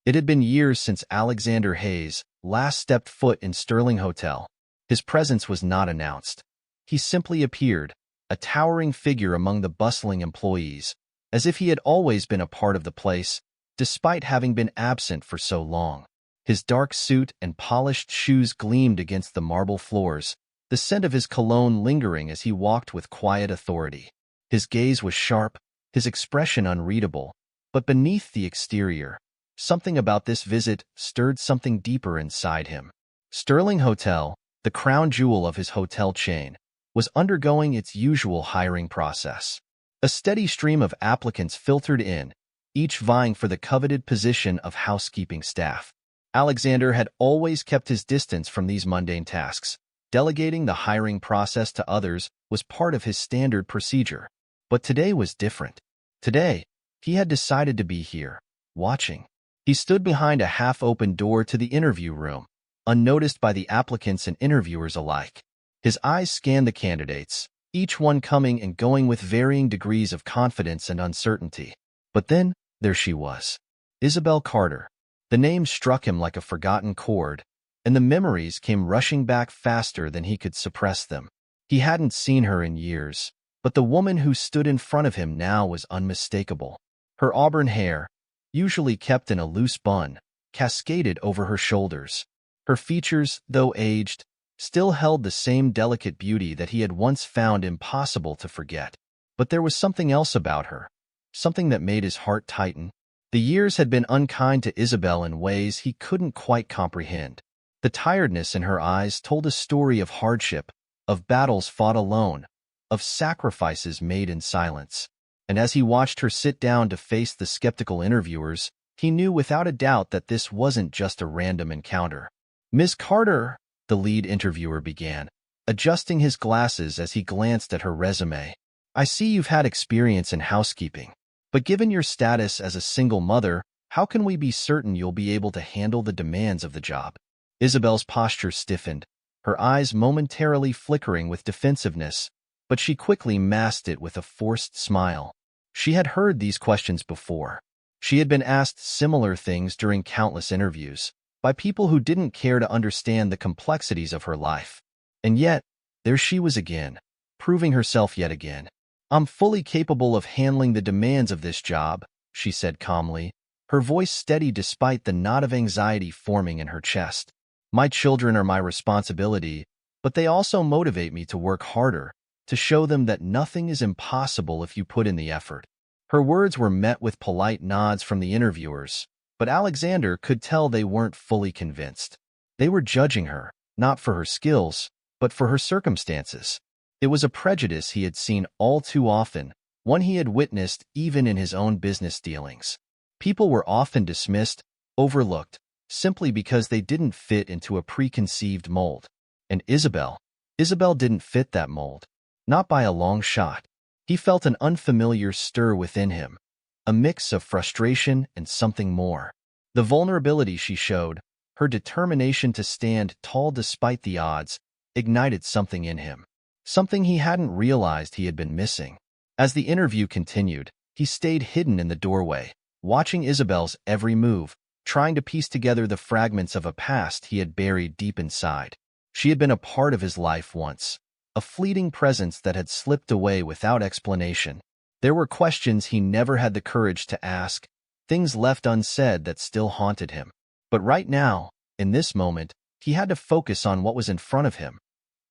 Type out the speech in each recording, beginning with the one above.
It had been years since Alexander Hayes last stepped foot in Sterling Hotel. His presence was not announced. He simply appeared, a towering figure among the bustling employees, as if he had always been a part of the place, despite having been absent for so long. His dark suit and polished shoes gleamed against the marble floors, the scent of his cologne lingering as he walked with quiet authority. His gaze was sharp, his expression unreadable, but beneath the exterior, something about this visit stirred something deeper inside him. Sterling Hotel, the crown jewel of his hotel chain, was undergoing its usual hiring process. A steady stream of applicants filtered in, each vying for the coveted position of housekeeping staff. Alexander had always kept his distance from these mundane tasks. Delegating the hiring process to others was part of his standard procedure. But today was different. Today, he had decided to be here, watching. He stood behind a half-open door to the interview room, unnoticed by the applicants and interviewers alike. His eyes scanned the candidates, each one coming and going with varying degrees of confidence and uncertainty. But then, there she was. Isabel Carter. The name struck him like a forgotten chord, and the memories came rushing back faster than he could suppress them. He hadn't seen her in years, but the woman who stood in front of him now was unmistakable. Her auburn hair, usually kept in a loose bun, cascaded over her shoulders. Her features, though aged, still held the same delicate beauty that he had once found impossible to forget. But there was something else about her, something that made his heart tighten. The years had been unkind to Isabel in ways he couldn't quite comprehend. The tiredness in her eyes told a story of hardship, of battles fought alone, of sacrifices made in silence. And as he watched her sit down to face the skeptical interviewers, he knew without a doubt that this wasn't just a random encounter. "Miss Carter," the lead interviewer began, adjusting his glasses as he glanced at her resume. "I see you've had experience in housekeeping. But given your status as a single mother, how can we be certain you'll be able to handle the demands of the job?" Isabel's posture stiffened, her eyes momentarily flickering with defensiveness, but she quickly masked it with a forced smile. She had heard these questions before. She had been asked similar things during countless interviews, by people who didn't care to understand the complexities of her life. And yet, there she was again, proving herself yet again. "I'm fully capable of handling the demands of this job," she said calmly, her voice steady despite the knot of anxiety forming in her chest. "My children are my responsibility, but they also motivate me to work harder, to show them that nothing is impossible if you put in the effort." Her words were met with polite nods from the interviewers, but Alexander could tell they weren't fully convinced. They were judging her, not for her skills, but for her circumstances. It was a prejudice he had seen all too often, one he had witnessed even in his own business dealings. People were often dismissed, overlooked, simply because they didn't fit into a preconceived mold. And Isabel didn't fit that mold. Not by a long shot. He felt an unfamiliar stir within him, a mix of frustration and something more. The vulnerability she showed, her determination to stand tall despite the odds, ignited something in him. Something he hadn't realized he had been missing. As the interview continued, he stayed hidden in the doorway, watching Isabel's every move, trying to piece together the fragments of a past he had buried deep inside. She had been a part of his life once, a fleeting presence that had slipped away without explanation. There were questions he never had the courage to ask, things left unsaid that still haunted him. But right now, in this moment, he had to focus on what was in front of him.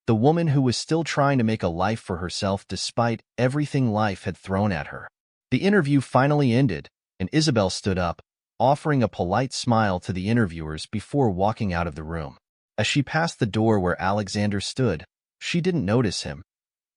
The woman who was still trying to make a life for herself despite everything life had thrown at her. The interview finally ended, and Isabel stood up, offering a polite smile to the interviewers before walking out of the room. As she passed the door where Alexander stood, she didn't notice him.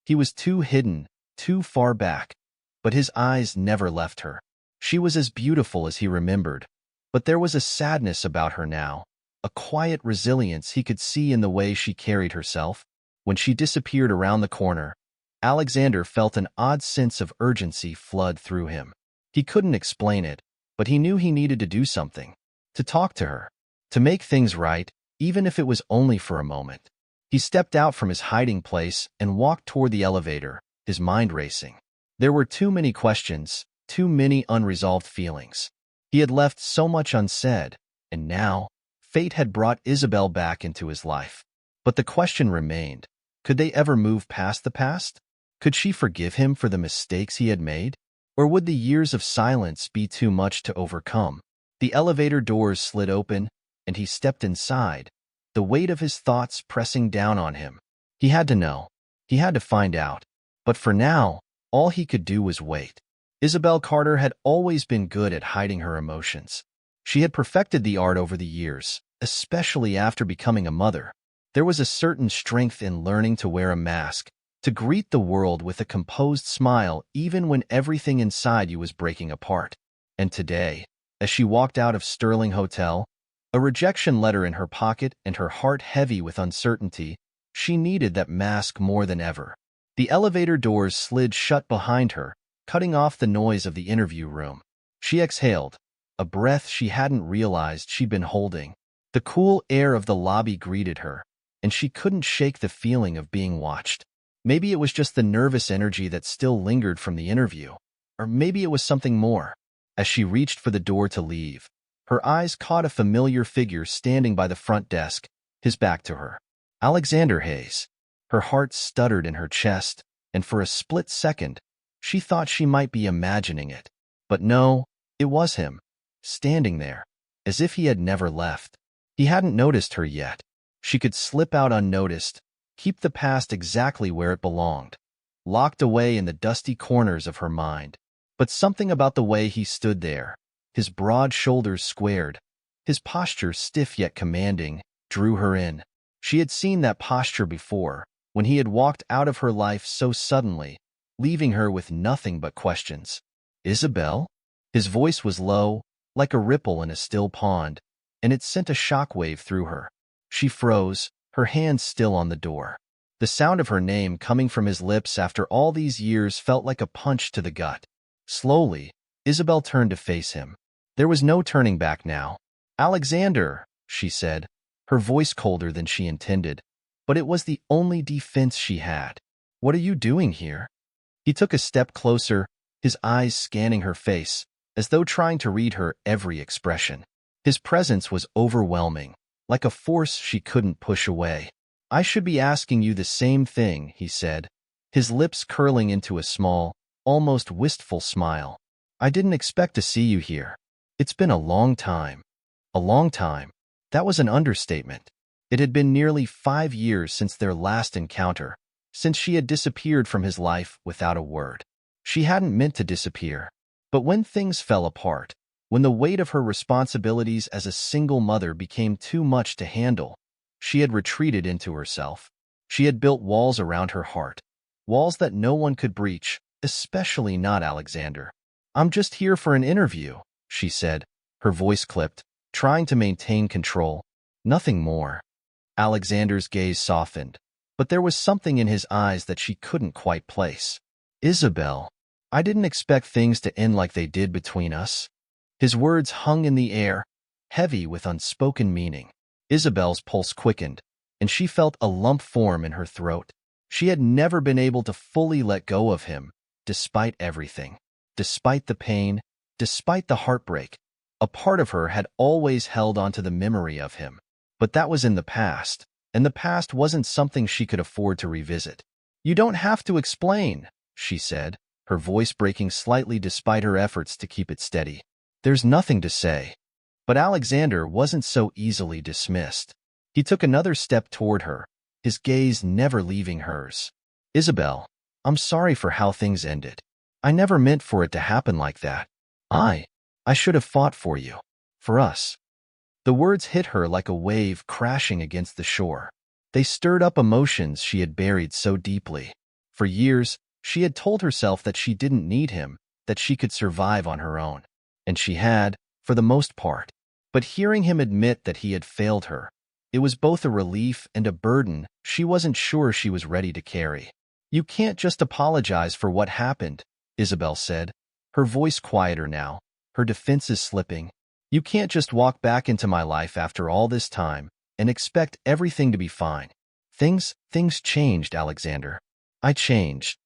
He was too hidden, too far back, but his eyes never left her. She was as beautiful as he remembered, but there was a sadness about her now, a quiet resilience he could see in the way she carried herself. When she disappeared around the corner, Alexander felt an odd sense of urgency flood through him. He couldn't explain it, but he knew he needed to do something, to talk to her, to make things right, even if it was only for a moment. He stepped out from his hiding place and walked toward the elevator, his mind racing. There were too many questions, too many unresolved feelings. He had left so much unsaid, and now, fate had brought Isabel back into his life. But the question remained, could they ever move past the past? Could she forgive him for the mistakes he had made? Or would the years of silence be too much to overcome? The elevator doors slid open, and he stepped inside, the weight of his thoughts pressing down on him. He had to know. He had to find out. But for now, all he could do was wait. Isabel Carter had always been good at hiding her emotions. She had perfected the art over the years, especially after becoming a mother. There was a certain strength in learning to wear a mask, to greet the world with a composed smile even when everything inside you was breaking apart. And today, as she walked out of Sterling Hotel, a rejection letter in her pocket and her heart heavy with uncertainty, she needed that mask more than ever. The elevator doors slid shut behind her, cutting off the noise of the interview room. She exhaled, a breath she hadn't realized she'd been holding. The cool air of the lobby greeted her, and she couldn't shake the feeling of being watched. Maybe it was just the nervous energy that still lingered from the interview, or maybe it was something more. As she reached for the door to leave, her eyes caught a familiar figure standing by the front desk, his back to her. Alexander Hayes. Her heart stuttered in her chest, and for a split second, she thought she might be imagining it. But no, it was him, standing there, as if he had never left. He hadn't noticed her yet. She could slip out unnoticed, keep the past exactly where it belonged, locked away in the dusty corners of her mind. But something about the way he stood there, his broad shoulders squared, his posture stiff yet commanding, drew her in. She had seen that posture before, when he had walked out of her life so suddenly, leaving her with nothing but questions. Isabel? His voice was low, like a ripple in a still pond, and it sent a shockwave through her. She froze, her hand still on the door. The sound of her name coming from his lips after all these years felt like a punch to the gut. Slowly, Isabel turned to face him. There was no turning back now. "Alexander," she said, her voice colder than she intended, but it was the only defense she had. "What are you doing here?" He took a step closer, his eyes scanning her face, as though trying to read her every expression. His presence was overwhelming, like a force she couldn't push away. "I should be asking you the same thing," he said, his lips curling into a small, almost wistful smile. "I didn't expect to see you here. It's been a long time." A long time. That was an understatement. It had been nearly 5 years since their last encounter, since she had disappeared from his life without a word. She hadn't meant to disappear. But when things fell apart, when the weight of her responsibilities as a single mother became too much to handle, she had retreated into herself. She had built walls around her heart, walls that no one could breach, especially not Alexander. "I'm just here for an interview," she said, her voice clipped, trying to maintain control. Nothing more. Alexander's gaze softened, but there was something in his eyes that she couldn't quite place. "Isabel, I didn't expect things to end like they did between us." His words hung in the air, heavy with unspoken meaning. Isabel's pulse quickened, and she felt a lump form in her throat. She had never been able to fully let go of him, despite everything. Despite the pain, despite the heartbreak, a part of her had always held onto the memory of him. But that was in the past, and the past wasn't something she could afford to revisit. "You don't have to explain," she said, her voice breaking slightly despite her efforts to keep it steady. "There's nothing to say." But Alexander wasn't so easily dismissed. He took another step toward her, his gaze never leaving hers. "Isabel, I'm sorry for how things ended. I never meant for it to happen like that. I should have fought for you. For us." The words hit her like a wave crashing against the shore. They stirred up emotions she had buried so deeply. For years, she had told herself that she didn't need him, that she could survive on her own. And she had, for the most part. But hearing him admit that he had failed her, it was both a relief and a burden she wasn't sure she was ready to carry. "You can't just apologize for what happened," Isabel said, her voice quieter now, her defenses slipping. "You can't just walk back into my life after all this time and expect everything to be fine. Things changed, Alexander. I changed."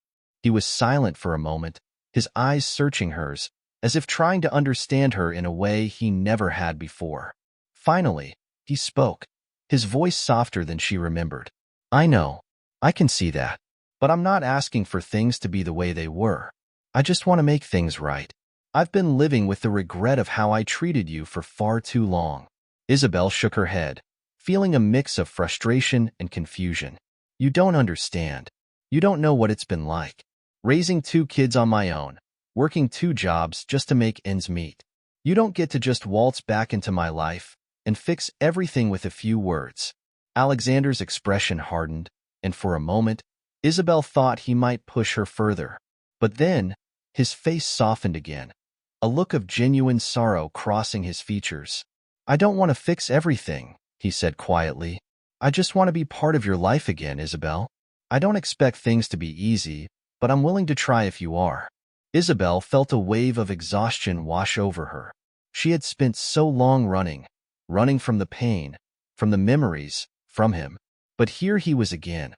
He was silent for a moment, his eyes searching hers, as if trying to understand her in a way he never had before. Finally, he spoke, his voice softer than she remembered. I know, I can see that, but I'm not asking for things to be the way they were. I just want to make things right. I've been living with the regret of how I treated you for far too long. Isabel shook her head, feeling a mix of frustration and confusion. You don't understand. You don't know what it's been like. Raising 2 kids on my own, working 2 jobs just to make ends meet. You don't get to just waltz back into my life and fix everything with a few words. Alexander's expression hardened, and for a moment, Isabel thought he might push her further. But then, his face softened again, a look of genuine sorrow crossing his features. I don't want to fix everything, he said quietly. I just want to be part of your life again, Isabel. I don't expect things to be easy, but I'm willing to try if you are. Isabel felt a wave of exhaustion wash over her. She had spent so long running from the pain, from the memories, from him. But here he was again,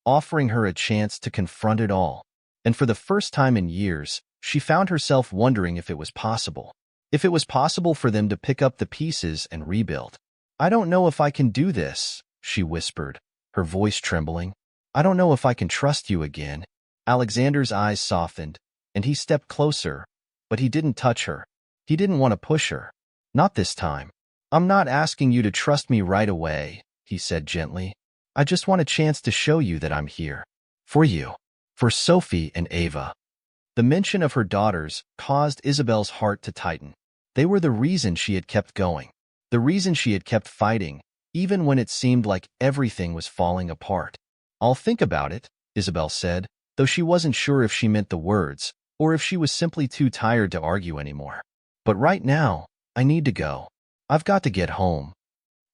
offering her a chance to confront it all. And for the first time in years, she found herself wondering if it was possible. If it was possible for them to pick up the pieces and rebuild. I don't know if I can do this, she whispered, her voice trembling. I don't know if I can trust you again. Alexander's eyes softened, and he stepped closer, but he didn't touch her. He didn't want to push her. Not this time. I'm not asking you to trust me right away, he said gently. I just want a chance to show you that I'm here. For you. For Sophie and Ava. The mention of her daughters caused Isabel's heart to tighten. They were the reason she had kept going. The reason she had kept fighting, even when it seemed like everything was falling apart. I'll think about it, Isabel said, though she wasn't sure if she meant the words, or if she was simply too tired to argue anymore. But right now, I need to go. I've got to get home.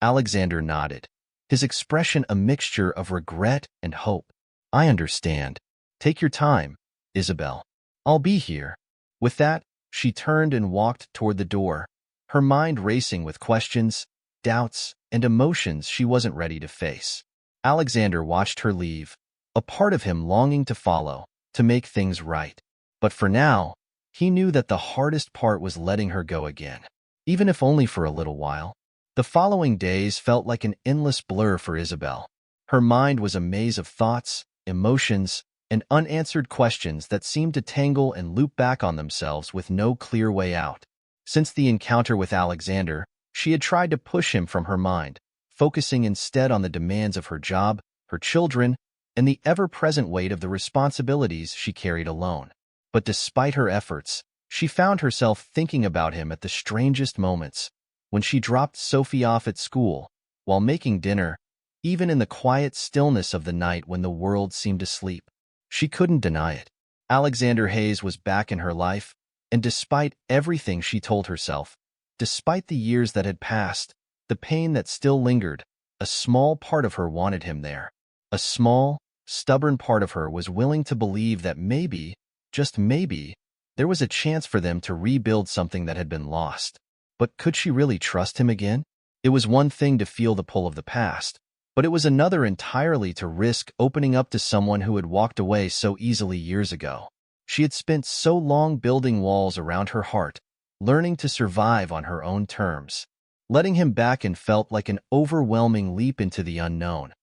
Alexander nodded, his expression a mixture of regret and hope. I understand. Take your time, Isabel. I'll be here. With that, she turned and walked toward the door, her mind racing with questions, doubts, and emotions she wasn't ready to face. Alexander watched her leave, a part of him longing to follow, to make things right. But for now, he knew that the hardest part was letting her go again, even if only for a little while. The following days felt like an endless blur for Isabel. Her mind was a maze of thoughts, emotions, and unanswered questions that seemed to tangle and loop back on themselves with no clear way out. Since the encounter with Alexander, she had tried to push him from her mind, focusing instead on the demands of her job, her children, and the ever-present weight of the responsibilities she carried alone. But despite her efforts, she found herself thinking about him at the strangest moments, when she dropped Sophie off at school, while making dinner, even in the quiet stillness of the night when the world seemed asleep. She couldn't deny it. Alexander Hayes was back in her life, and despite everything she told herself, despite the years that had passed, the pain that still lingered, a small part of her wanted him there. A small, stubborn part of her was willing to believe that maybe, just maybe, there was a chance for them to rebuild something that had been lost. But could she really trust him again? It was one thing to feel the pull of the past, but it was another entirely to risk opening up to someone who had walked away so easily years ago. She had spent so long building walls around her heart, learning to survive on her own terms. Letting him back in felt like an overwhelming leap into the unknown,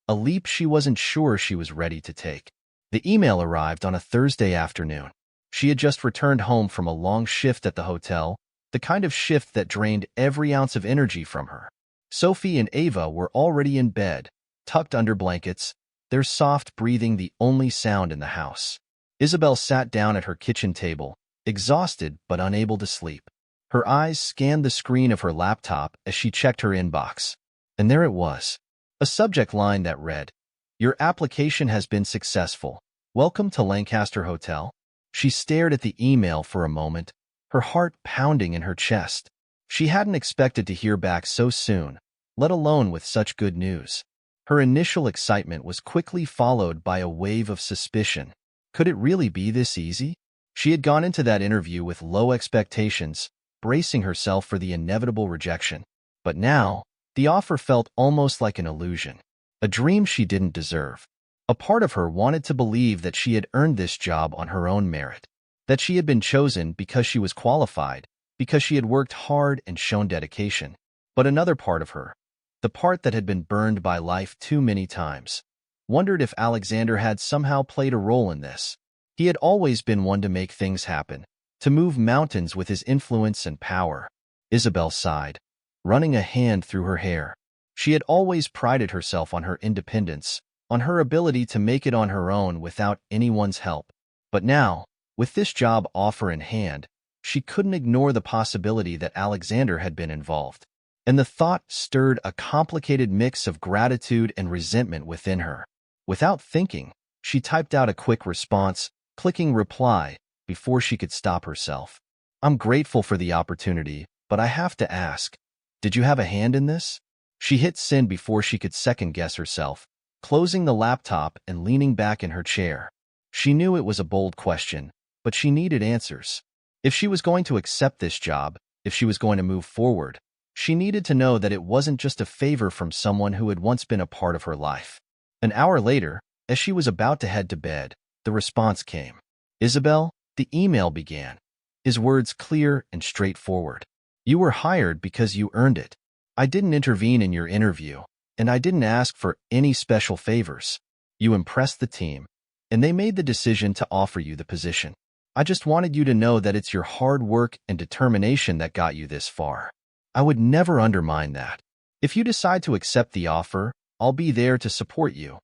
a leap she wasn't sure she was ready to take. The email arrived on a Thursday afternoon. She had just returned home from a long shift at the hotel, the kind of shift that drained every ounce of energy from her. Sophie and Ava were already in bed, tucked under blankets, their soft breathing the only sound in the house. Isabel sat down at her kitchen table, exhausted but unable to sleep. Her eyes scanned the screen of her laptop as she checked her inbox. And there it was, a subject line that read, "Your application has been successful. Welcome to Lancaster Hotel." She stared at the email for a moment, her heart pounding in her chest. She hadn't expected to hear back so soon, let alone with such good news. Her initial excitement was quickly followed by a wave of suspicion. Could it really be this easy? She had gone into that interview with low expectations, bracing herself for the inevitable rejection. But now, the offer felt almost like an illusion, a dream she didn't deserve. A part of her wanted to believe that she had earned this job on her own merit. that she had been chosen because she was qualified, because she had worked hard and shown dedication. But another part of her, the part that had been burned by life too many times, wondered if Alexander had somehow played a role in this. He had always been one to make things happen, to move mountains with his influence and power. Isabel sighed, running a hand through her hair. She had always prided herself on her independence, on her ability to make it on her own without anyone's help. But now, with this job offer in hand, she couldn't ignore the possibility that Alexander had been involved. And the thought stirred a complicated mix of gratitude and resentment within her. Without thinking, she typed out a quick response, clicking reply, before she could stop herself. "I'm grateful for the opportunity, but I have to ask, did you have a hand in this?" She hit send before she could second-guess herself, closing the laptop and leaning back in her chair. She knew it was a bold question, but she needed answers. If she was going to accept this job, if she was going to move forward, she needed to know that it wasn't just a favor from someone who had once been a part of her life. An hour later, as she was about to head to bed, the response came. "Isabel," the email began, his words clear and straightforward. "You were hired because you earned it. I didn't intervene in your interview, and I didn't ask for any special favors. You impressed the team, and they made the decision to offer you the position. I just wanted you to know that it's your hard work and determination that got you this far. I would never undermine that. If you decide to accept the offer, I'll be there to support you,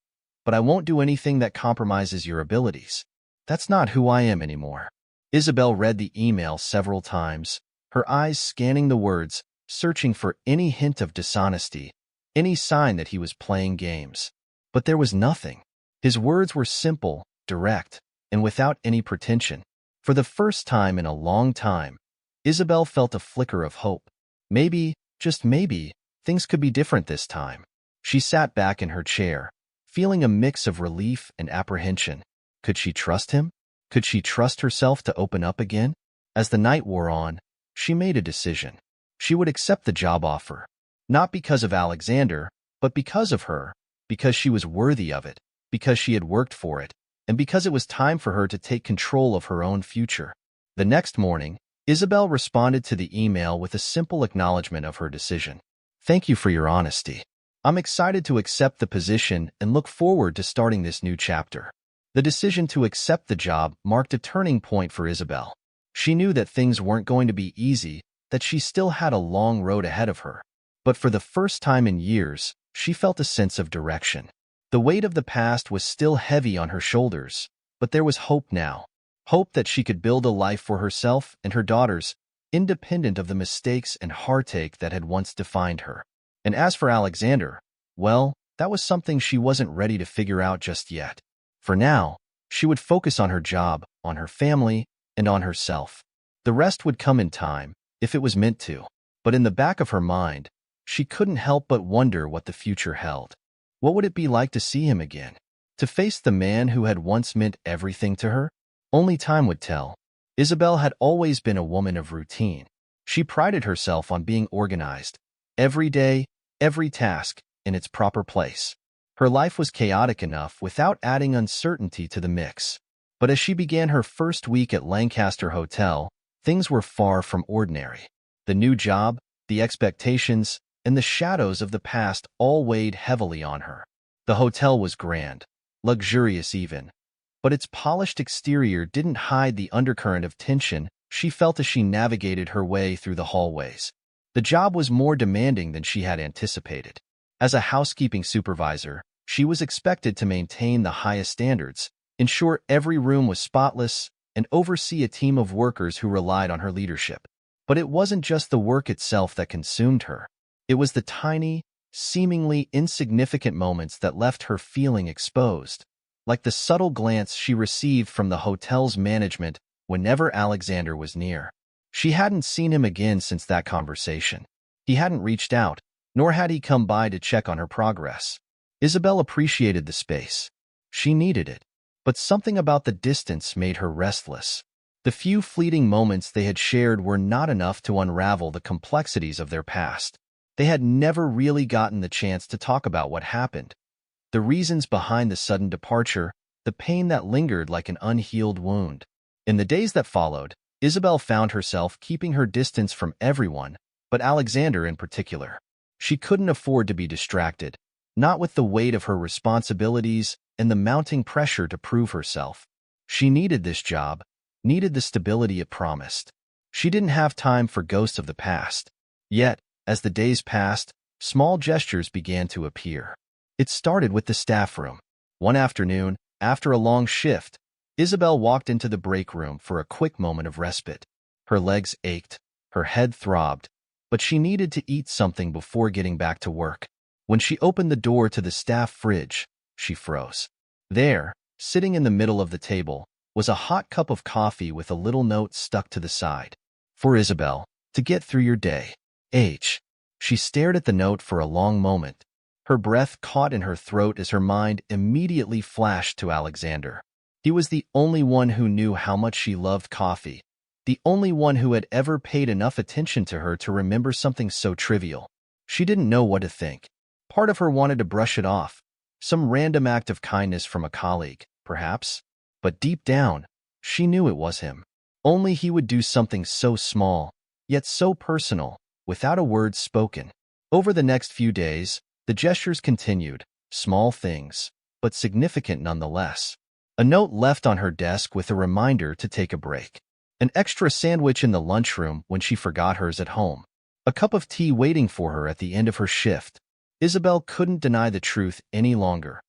but I won't do anything that compromises your abilities. That's not who I am anymore." Isabel read the email several times, her eyes scanning the words, searching for any hint of dishonesty, any sign that he was playing games. But there was nothing. His words were simple, direct, and without any pretension. For the first time in a long time, Isabel felt a flicker of hope. Maybe, just maybe, things could be different this time. She sat back in her chair, feeling a mix of relief and apprehension. Could she trust him? Could she trust herself to open up again? As the night wore on, she made a decision. She would accept the job offer, not because of Alexander, but because of her, because she was worthy of it, because she had worked for it, and because it was time for her to take control of her own future. The next morning, Isabel responded to the email with a simple acknowledgement of her decision. "Thank you for your honesty. I'm excited to accept the position and look forward to starting this new chapter." The decision to accept the job marked a turning point for Isabel. She knew that things weren't going to be easy, that she still had a long road ahead of her. But for the first time in years, she felt a sense of direction. The weight of the past was still heavy on her shoulders, but there was hope now. Hope that she could build a life for herself and her daughters, independent of the mistakes and heartache that had once defined her. And as for Alexander, well, that was something she wasn't ready to figure out just yet. For now, she would focus on her job, on her family, and on herself. The rest would come in time, if it was meant to. But in the back of her mind, she couldn't help but wonder what the future held. What would it be like to see him again? To face the man who had once meant everything to her? Only time would tell. Isabel had always been a woman of routine. She prided herself on being organized. Every day, every task, in its proper place. Her life was chaotic enough without adding uncertainty to the mix. But as she began her first week at Lancaster Hotel, things were far from ordinary. The new job, the expectations, and the shadows of the past all weighed heavily on her. The hotel was grand, luxurious even, but its polished exterior didn't hide the undercurrent of tension she felt as she navigated her way through the hallways. The job was more demanding than she had anticipated. As a housekeeping supervisor, she was expected to maintain the highest standards, ensure every room was spotless, and oversee a team of workers who relied on her leadership. But it wasn't just the work itself that consumed her. It was the tiny, seemingly insignificant moments that left her feeling exposed, like the subtle glance she received from the hotel's management whenever Alexander was near. She hadn't seen him again since that conversation. He hadn't reached out, nor had he come by to check on her progress. Isabel appreciated the space. She needed it. But something about the distance made her restless. The few fleeting moments they had shared were not enough to unravel the complexities of their past. They had never really gotten the chance to talk about what happened. The reasons behind the sudden departure, the pain that lingered like an unhealed wound. In the days that followed, Isabel found herself keeping her distance from everyone, but Alexander in particular. She couldn't afford to be distracted, not with the weight of her responsibilities and the mounting pressure to prove herself. She needed this job, needed the stability it promised. She didn't have time for ghosts of the past. Yet, as the days passed, small gestures began to appear. It started with the staff room. One afternoon, after a long shift, Isabel walked into the break room for a quick moment of respite. Her legs ached, her head throbbed, but she needed to eat something before getting back to work. When she opened the door to the staff fridge, she froze. There, sitting in the middle of the table, was a hot cup of coffee with a little note stuck to the side. For Isabel, to get through your day. H. She stared at the note for a long moment. Her breath caught in her throat as her mind immediately flashed to Alexander. He was the only one who knew how much she loved coffee, the only one who had ever paid enough attention to her to remember something so trivial. She didn't know what to think. Part of her wanted to brush it off, some random act of kindness from a colleague, perhaps. But deep down, she knew it was him. Only he would do something so small, yet so personal, without a word spoken. Over the next few days, the gestures continued, small things, but significant nonetheless. A note left on her desk with a reminder to take a break. An extra sandwich in the lunchroom when she forgot hers at home. A cup of tea waiting for her at the end of her shift. Isabel couldn't deny the truth any longer.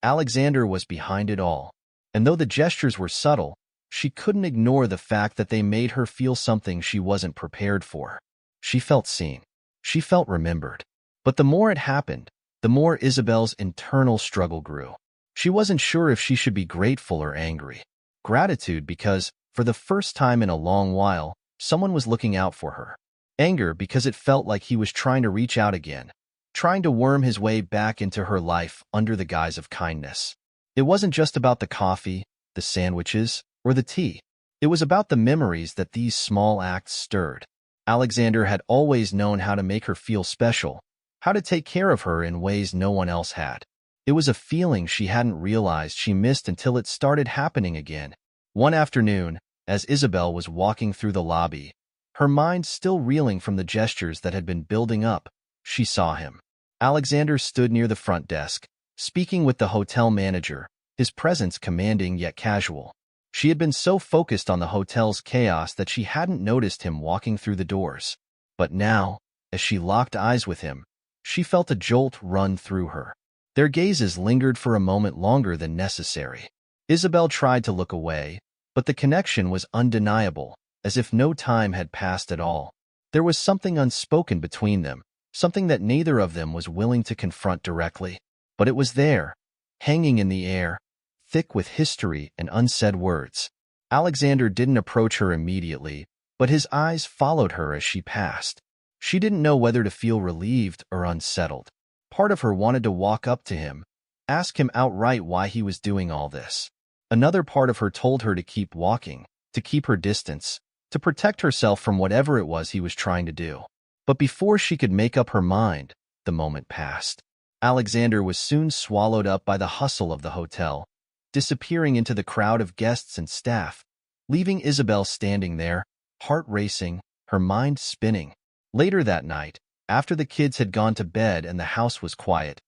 Alexander was behind it all. And though the gestures were subtle, she couldn't ignore the fact that they made her feel something she wasn't prepared for. She felt seen. She felt remembered. But the more it happened, the more Isabel's internal struggle grew. She wasn't sure if she should be grateful or angry. Gratitude because, for the first time in a long while, someone was looking out for her. Anger because it felt like he was trying to reach out again, trying to worm his way back into her life under the guise of kindness. It wasn't just about the coffee, the sandwiches, or the tea. It was about the memories that these small acts stirred. Alexander had always known how to make her feel special, how to take care of her in ways no one else had. It was a feeling she hadn't realized she missed until it started happening again. One afternoon, as Isabel was walking through the lobby, her mind still reeling from the gestures that had been building up, she saw him. Alexander stood near the front desk, speaking with the hotel manager, his presence commanding yet casual. She had been so focused on the hotel's chaos that she hadn't noticed him walking through the doors. But now, as she locked eyes with him, she felt a jolt run through her. Their gazes lingered for a moment longer than necessary. Isabel tried to look away, but the connection was undeniable, as if no time had passed at all. There was something unspoken between them, something that neither of them was willing to confront directly. But it was there, hanging in the air, thick with history and unsaid words. Alexander didn't approach her immediately, but his eyes followed her as she passed. She didn't know whether to feel relieved or unsettled. Part of her wanted to walk up to him, ask him outright why he was doing all this. Another part of her told her to keep walking, to keep her distance, to protect herself from whatever it was he was trying to do. But before she could make up her mind, the moment passed. Alexander was soon swallowed up by the hustle of the hotel, disappearing into the crowd of guests and staff, leaving Isabel standing there, heart racing, her mind spinning. Later that night, after the kids had gone to bed and the house was quiet,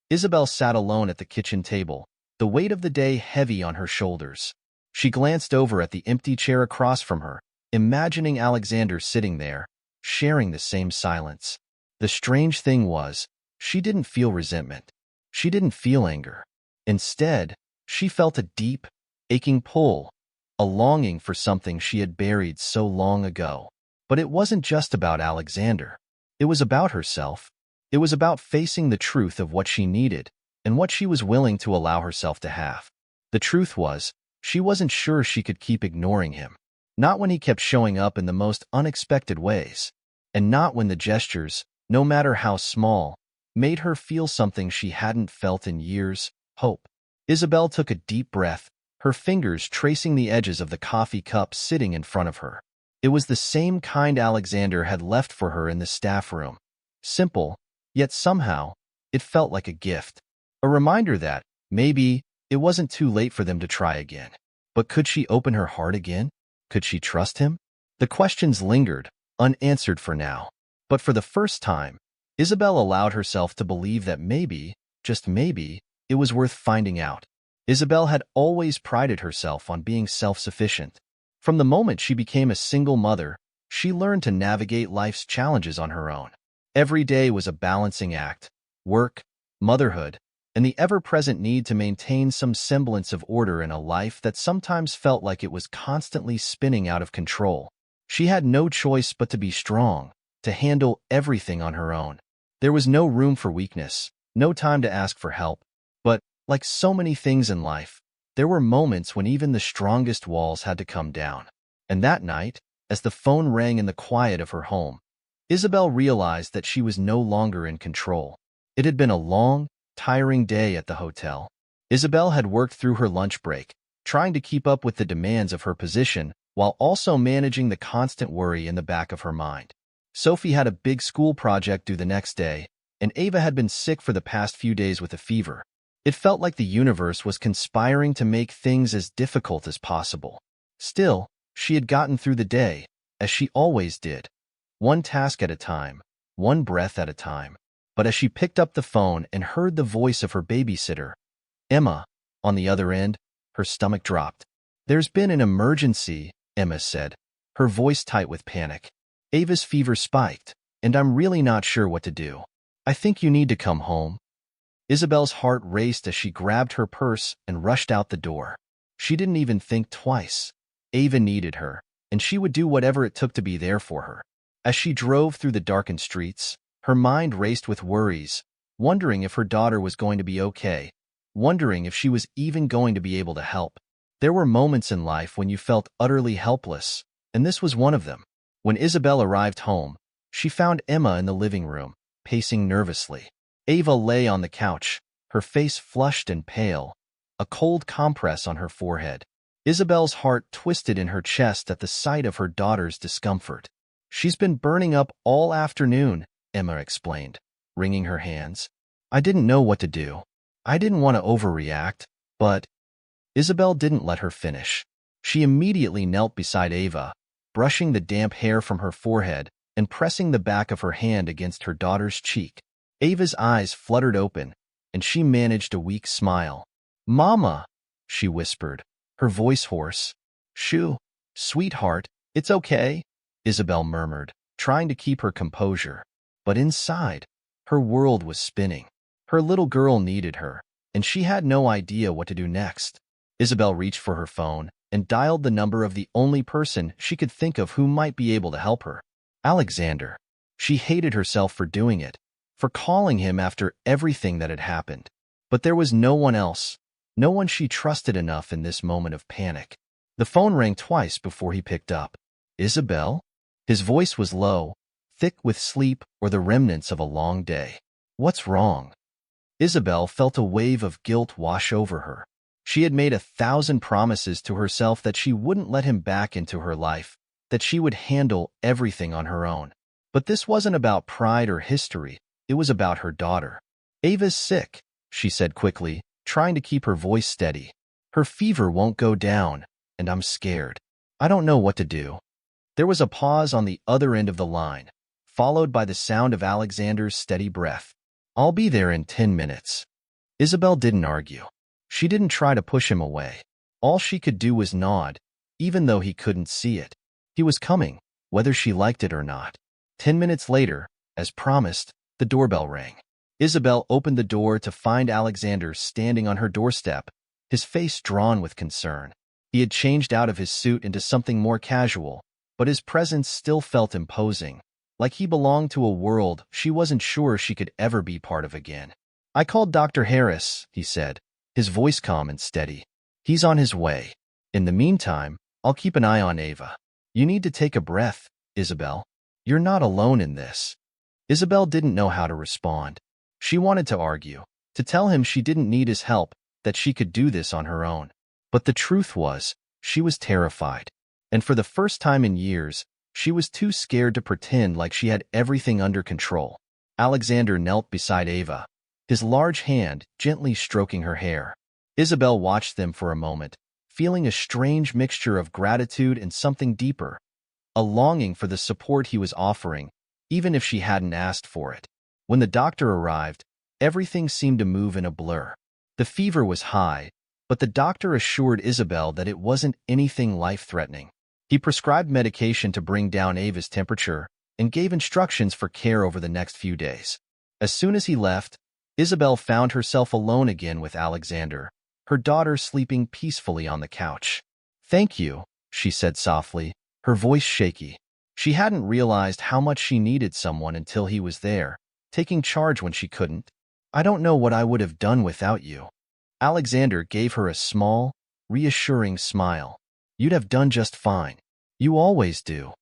Isabel sat alone at the kitchen table, the weight of the day heavy on her shoulders. She glanced over at the empty chair across from her, imagining Alexander sitting there, sharing the same silence. The strange thing was, she didn't feel resentment. She didn't feel anger. Instead, she felt a deep, aching pull, a longing for something she had buried so long ago. But it wasn't just about Alexander. It was about herself. It was about facing the truth of what she needed and what she was willing to allow herself to have. The truth was, she wasn't sure she could keep ignoring him. Not when he kept showing up in the most unexpected ways. And not when the gestures, no matter how small, made her feel something she hadn't felt in years, hope. Isabel took a deep breath, her fingers tracing the edges of the coffee cup sitting in front of her. It was the same kind Alexander had left for her in the staff room. Simple, yet somehow, it felt like a gift. A reminder that, maybe, it wasn't too late for them to try again. But could she open her heart again? Could she trust him? The questions lingered, unanswered for now. But for the first time, Isabel allowed herself to believe that maybe, just maybe, it was worth finding out. Isabel had always prided herself on being self-sufficient. From the moment she became a single mother, she learned to navigate life's challenges on her own. Every day was a balancing act: work, motherhood, and the ever-present need to maintain some semblance of order in a life that sometimes felt like it was constantly spinning out of control. She had no choice but to be strong, to handle everything on her own. There was no room for weakness, no time to ask for help. But, like so many things in life, there were moments when even the strongest walls had to come down. And that night, as the phone rang in the quiet of her home, Isabel realized that she was no longer in control. It had been a long, tiring day at the hotel. Isabel had worked through her lunch break, trying to keep up with the demands of her position while also managing the constant worry in the back of her mind. Sophie had a big school project due the next day, and Ava had been sick for the past few days with a fever. It felt like the universe was conspiring to make things as difficult as possible. Still, she had gotten through the day, as she always did. One task at a time, one breath at a time. But as she picked up the phone and heard the voice of her babysitter, Emma, on the other end, her stomach dropped. "There's been an emergency," Emma said, her voice tight with panic. "Ava's fever spiked, and I'm really not sure what to do. I think you need to come home." Isabel's heart raced as she grabbed her purse and rushed out the door. She didn't even think twice. Ava needed her, and she would do whatever it took to be there for her. As she drove through the darkened streets, her mind raced with worries, wondering if her daughter was going to be okay, wondering if she was even going to be able to help. There were moments in life when you felt utterly helpless, and this was one of them. When Isabel arrived home, she found Emma in the living room, pacing nervously. Ava lay on the couch, her face flushed and pale, a cold compress on her forehead. Isabel's heart twisted in her chest at the sight of her daughter's discomfort. "She's been burning up all afternoon," Emma explained, wringing her hands. "I didn't know what to do. I didn't want to overreact, but—" Isabel didn't let her finish. She immediately knelt beside Ava, brushing the damp hair from her forehead and pressing the back of her hand against her daughter's cheek. Ava's eyes fluttered open, and she managed a weak smile. "Mama," she whispered, her voice hoarse. "Shoo, sweetheart, it's okay," Isabel murmured, trying to keep her composure. But inside, her world was spinning. Her little girl needed her, and she had no idea what to do next. Isabel reached for her phone and dialed the number of the only person she could think of who might be able to help her: Alexander. She hated herself for doing it, for calling him after everything that had happened. But there was no one else, no one she trusted enough in this moment of panic. The phone rang twice before he picked up. "Isabel?" His voice was low, thick with sleep or the remnants of a long day. "What's wrong?" Isabel felt a wave of guilt wash over her. She had made 1,000 promises to herself that she wouldn't let him back into her life, that she would handle everything on her own. But this wasn't about pride or history, it was about her daughter. "Ava's sick," she said quickly, trying to keep her voice steady. "Her fever won't go down, and I'm scared. I don't know what to do." There was a pause on the other end of the line, followed by the sound of Alexander's steady breath. "I'll be there in 10 minutes. Isabel didn't argue. She didn't try to push him away. All she could do was nod, even though he couldn't see it. He was coming, whether she liked it or not. 10 minutes later, as promised, the doorbell rang. Isabel opened the door to find Alexander standing on her doorstep, his face drawn with concern. He had changed out of his suit into something more casual, but his presence still felt imposing, like he belonged to a world she wasn't sure she could ever be part of again. "I called Dr. Harris," he said, his voice calm and steady. "He's on his way. In the meantime, I'll keep an eye on Ava. You need to take a breath, Isabel. You're not alone in this." Isabel didn't know how to respond. She wanted to argue, to tell him she didn't need his help, that she could do this on her own. But the truth was, she was terrified. And for the first time in years, she was too scared to pretend like she had everything under control. Alexander knelt beside Ava, his large hand gently stroking her hair. Isabel watched them for a moment, feeling a strange mixture of gratitude and something deeper, a longing for the support he was offering, even if she hadn't asked for it. When the doctor arrived, everything seemed to move in a blur. The fever was high, but the doctor assured Isabel that it wasn't anything life-threatening. He prescribed medication to bring down Ava's temperature and gave instructions for care over the next few days. As soon as he left, Isabel found herself alone again with Alexander, her daughter sleeping peacefully on the couch. "Thank you," she said softly, her voice shaky. She hadn't realized how much she needed someone until he was there, taking charge when she couldn't. "I don't know what I would have done without you." Alexander gave her a small, reassuring smile. "You'd have done just fine. You always do."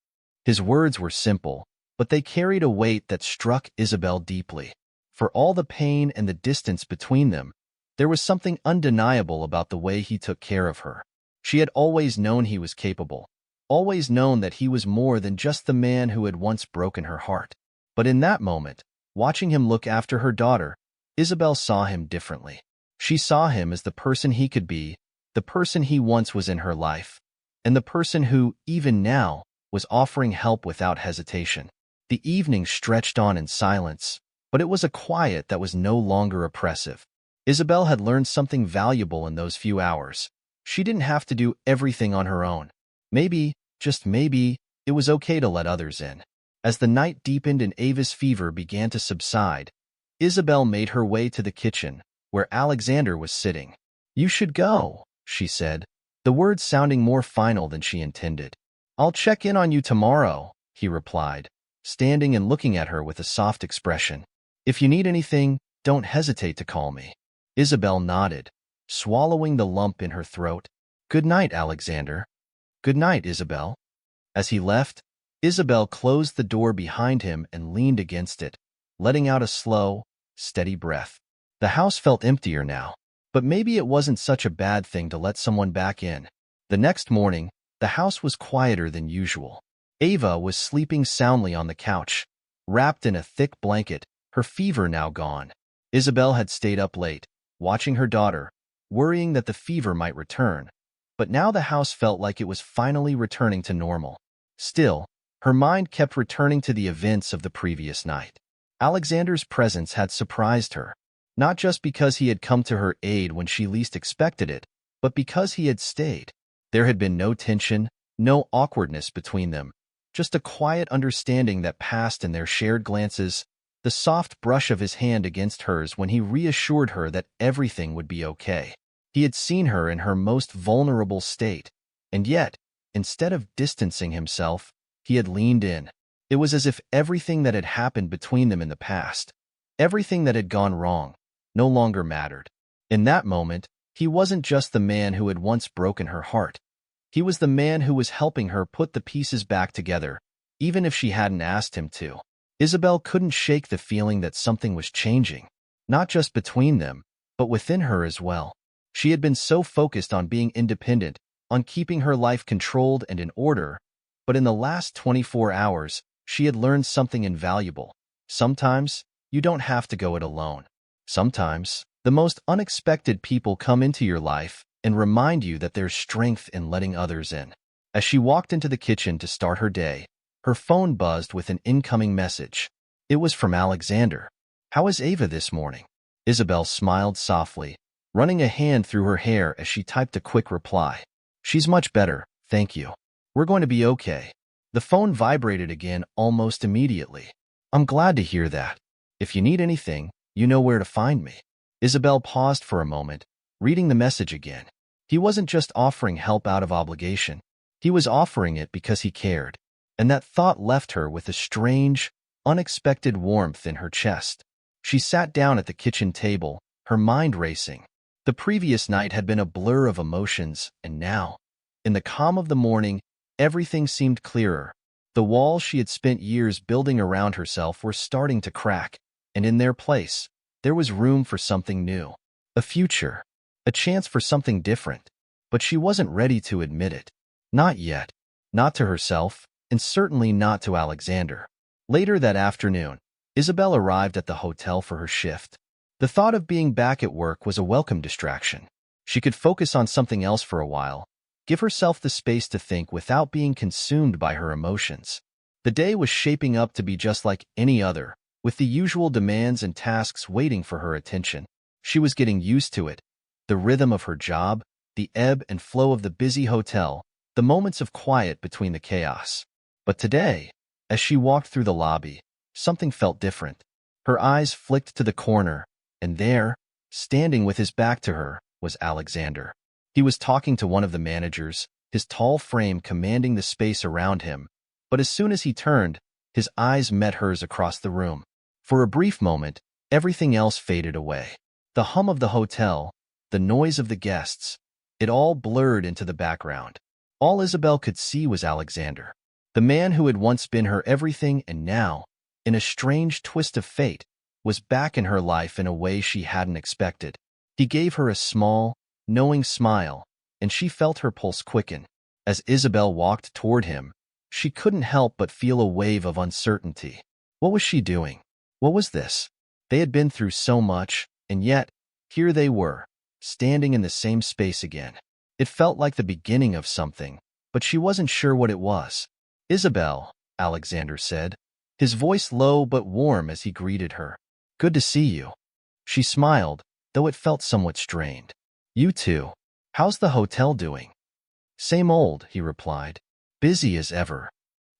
His words were simple, but they carried a weight that struck Isabel deeply. For all the pain and the distance between them, there was something undeniable about the way he took care of her. She had always known he was capable, always known that he was more than just the man who had once broken her heart. But in that moment, watching him look after her daughter, Isabel saw him differently. She saw him as the person he could be, the person he once was in her life, and the person who, even now, was offering help without hesitation. The evening stretched on in silence, but it was a quiet that was no longer oppressive. Isabel had learned something valuable in those few hours. She didn't have to do everything on her own. Maybe, just maybe, it was okay to let others in. As the night deepened and Ava's fever began to subside, Isabel made her way to the kitchen, where Alexander was sitting. "You should go," she said, the words sounding more final than she intended. "I'll check in on you tomorrow," he replied, standing and looking at her with a soft expression. "If you need anything, don't hesitate to call me." Isabel nodded, swallowing the lump in her throat. "Good night, Alexander." "Good night, Isabel." As he left, Isabel closed the door behind him and leaned against it, letting out a slow, steady breath. The house felt emptier now, but maybe it wasn't such a bad thing to let someone back in. The next morning, the house was quieter than usual. Ava was sleeping soundly on the couch, wrapped in a thick blanket, her fever now gone. Isabel had stayed up late, watching her daughter, worrying that the fever might return, but now the house felt like it was finally returning to normal. Still, her mind kept returning to the events of the previous night. Alexander's presence had surprised her, not just because he had come to her aid when she least expected it, but because he had stayed. There had been no tension, no awkwardness between them, just a quiet understanding that passed in their shared glances, the soft brush of his hand against hers when he reassured her that everything would be okay. He had seen her in her most vulnerable state, and yet, instead of distancing himself, he had leaned in. It was as if everything that had happened between them in the past, everything that had gone wrong, no longer mattered. In that moment, he wasn't just the man who had once broken her heart. He was the man who was helping her put the pieces back together, even if she hadn't asked him to. Isabel couldn't shake the feeling that something was changing, not just between them, but within her as well. She had been so focused on being independent, on keeping her life controlled and in order, but in the last 24 hours, she had learned something invaluable. Sometimes, you don't have to go it alone. Sometimes, the most unexpected people come into your life and remind you that there's strength in letting others in. As she walked into the kitchen to start her day, her phone buzzed with an incoming message. It was from Alexander. "How is Ava this morning?" Isabel smiled softly, running a hand through her hair as she typed a quick reply. "She's much better, thank you. We're going to be okay." The phone vibrated again almost immediately. "I'm glad to hear that. If you need anything, you know where to find me." Isabel paused for a moment, reading the message again. He wasn't just offering help out of obligation. He was offering it because he cared. And that thought left her with a strange, unexpected warmth in her chest. She sat down at the kitchen table, her mind racing. The previous night had been a blur of emotions, and now, in the calm of the morning, everything seemed clearer. The walls she had spent years building around herself were starting to crack, and in their place, there was room for something new. A future. A chance for something different. But she wasn't ready to admit it. Not yet. Not to herself, and certainly not to Alexander. Later that afternoon, Isabel arrived at the hotel for her shift. The thought of being back at work was a welcome distraction. She could focus on something else for a while, Give herself the space to think without being consumed by her emotions. The day was shaping up to be just like any other, with the usual demands and tasks waiting for her attention. She was getting used to it, the rhythm of her job, the ebb and flow of the busy hotel, the moments of quiet between the chaos. But today, as she walked through the lobby, something felt different. Her eyes flicked to the corner, and there, standing with his back to her, was Alexander. He was talking to one of the managers, his tall frame commanding the space around him, but as soon as he turned, his eyes met hers across the room. For a brief moment, everything else faded away. The hum of the hotel, the noise of the guests, it all blurred into the background. All Isabel could see was Alexander, the man who had once been her everything and now, in a strange twist of fate, was back in her life in a way she hadn't expected. He gave her a small, knowing smile, and she felt her pulse quicken. As Isabel walked toward him, she couldn't help but feel a wave of uncertainty. What was she doing? What was this? They had been through so much, and yet, here they were, standing in the same space again. It felt like the beginning of something, but she wasn't sure what it was. "Isabel," Alexander said, his voice low but warm as he greeted her. "Good to see you." She smiled, though it felt somewhat strained. "You too. How's the hotel doing?" "Same old," he replied. "Busy as ever."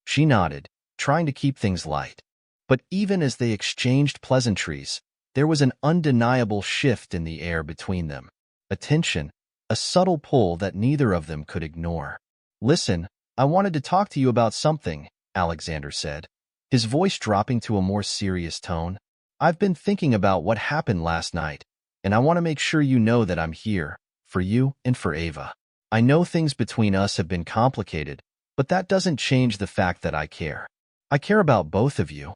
She nodded, trying to keep things light. But even as they exchanged pleasantries, there was an undeniable shift in the air between them. A tension, a subtle pull that neither of them could ignore. "Listen, I wanted to talk to you about something," Alexander said, his voice dropping to a more serious tone. "I've been thinking about what happened last night, and I want to make sure you know that I'm here, for you and for Ava. I know things between us have been complicated, but that doesn't change the fact that I care. I care about both of you."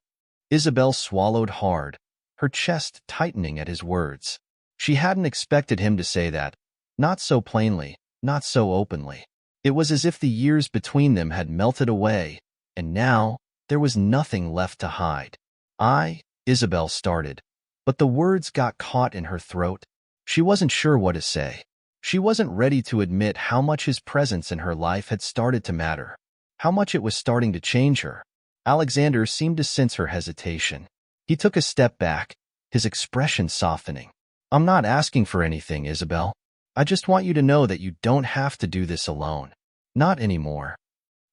Isabel swallowed hard, her chest tightening at his words. She hadn't expected him to say that, not so plainly, not so openly. It was as if the years between them had melted away, and now there was nothing left to hide. Isabel started, but the words got caught in her throat. She wasn't sure what to say. She wasn't ready to admit how much his presence in her life had started to matter, how much it was starting to change her. Alexander seemed to sense her hesitation. He took a step back, his expression softening. "I'm not asking for anything, Isabel. I just want you to know that you don't have to do this alone. Not anymore."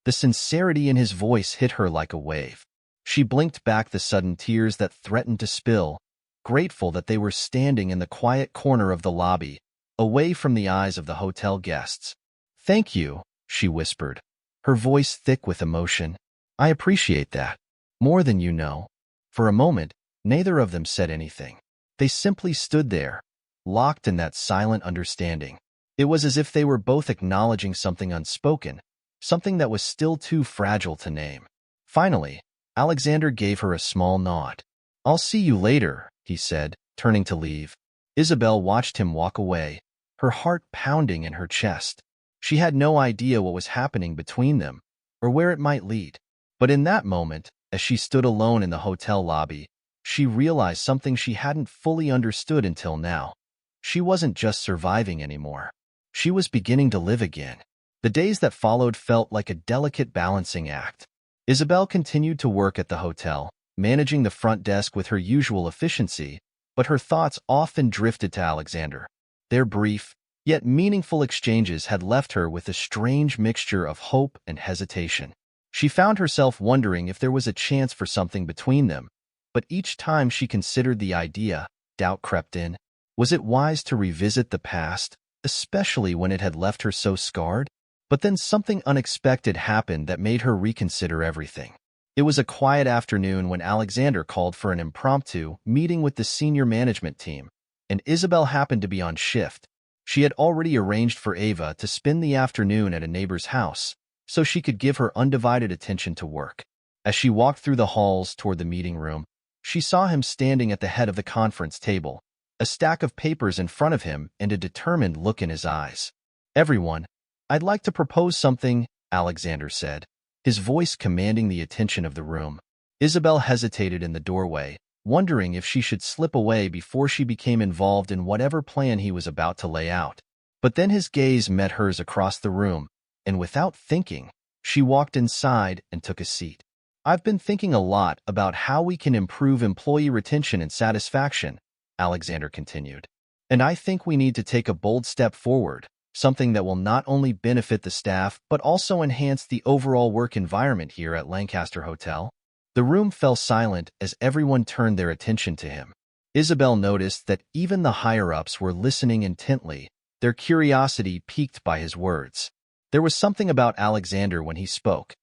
The sincerity in his voice hit her like a wave. She blinked back the sudden tears that threatened to spill, grateful that they were standing in the quiet corner of the lobby, away from the eyes of the hotel guests. "Thank you," she whispered, her voice thick with emotion. "I appreciate that. More than you know." For a moment, neither of them said anything. They simply stood there, locked in that silent understanding. It was as if they were both acknowledging something unspoken, something that was still too fragile to name. Finally, Alexander gave her a small nod. "I'll see you later," he said, turning to leave. Isabel watched him walk away, her heart pounding in her chest. She had no idea what was happening between them, or where it might lead. But in that moment, as she stood alone in the hotel lobby, she realized something she hadn't fully understood until now. She wasn't just surviving anymore. She was beginning to live again. The days that followed felt like a delicate balancing act. Isabel continued to work at the hotel, managing the front desk with her usual efficiency, but her thoughts often drifted to Alexander. Their brief, yet meaningful exchanges had left her with a strange mixture of hope and hesitation. She found herself wondering if there was a chance for something between them, but each time she considered the idea, doubt crept in. Was it wise to revisit the past, especially when it had left her so scarred? But then something unexpected happened that made her reconsider everything. It was a quiet afternoon when Alexander called for an impromptu meeting with the senior management team, and Isabel happened to be on shift. She had already arranged for Ava to spend the afternoon at a neighbor's house, so she could give her undivided attention to work. As she walked through the halls toward the meeting room, she saw him standing at the head of the conference table, a stack of papers in front of him and a determined look in his eyes. "Everyone, I'd like to propose something," Alexander said, his voice commanding the attention of the room. Isabel hesitated in the doorway, wondering if she should slip away before she became involved in whatever plan he was about to lay out. But then his gaze met hers across the room, and without thinking, she walked inside and took a seat. I've been thinking a lot about how we can improve employee retention and satisfaction, Alexander continued. And I think we need to take a bold step forward, something that will not only benefit the staff but also enhance the overall work environment here at Lancaster Hotel. The room fell silent as everyone turned their attention to him. Isabel noticed that even the higher-ups were listening intently, their curiosity piqued by his words. There was something about Alexander when he spoke.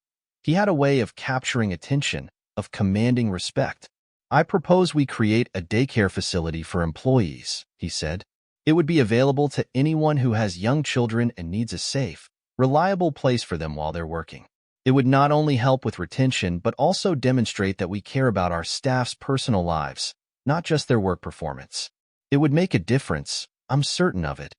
He had a way of capturing attention, of commanding respect. I propose we create a daycare facility for employees, he said. It would be available to anyone who has young children and needs a safe, reliable place for them while they're working. It would not only help with retention but also demonstrate that we care about our staff's personal lives, not just their work performance. It would make a difference, I'm certain of it.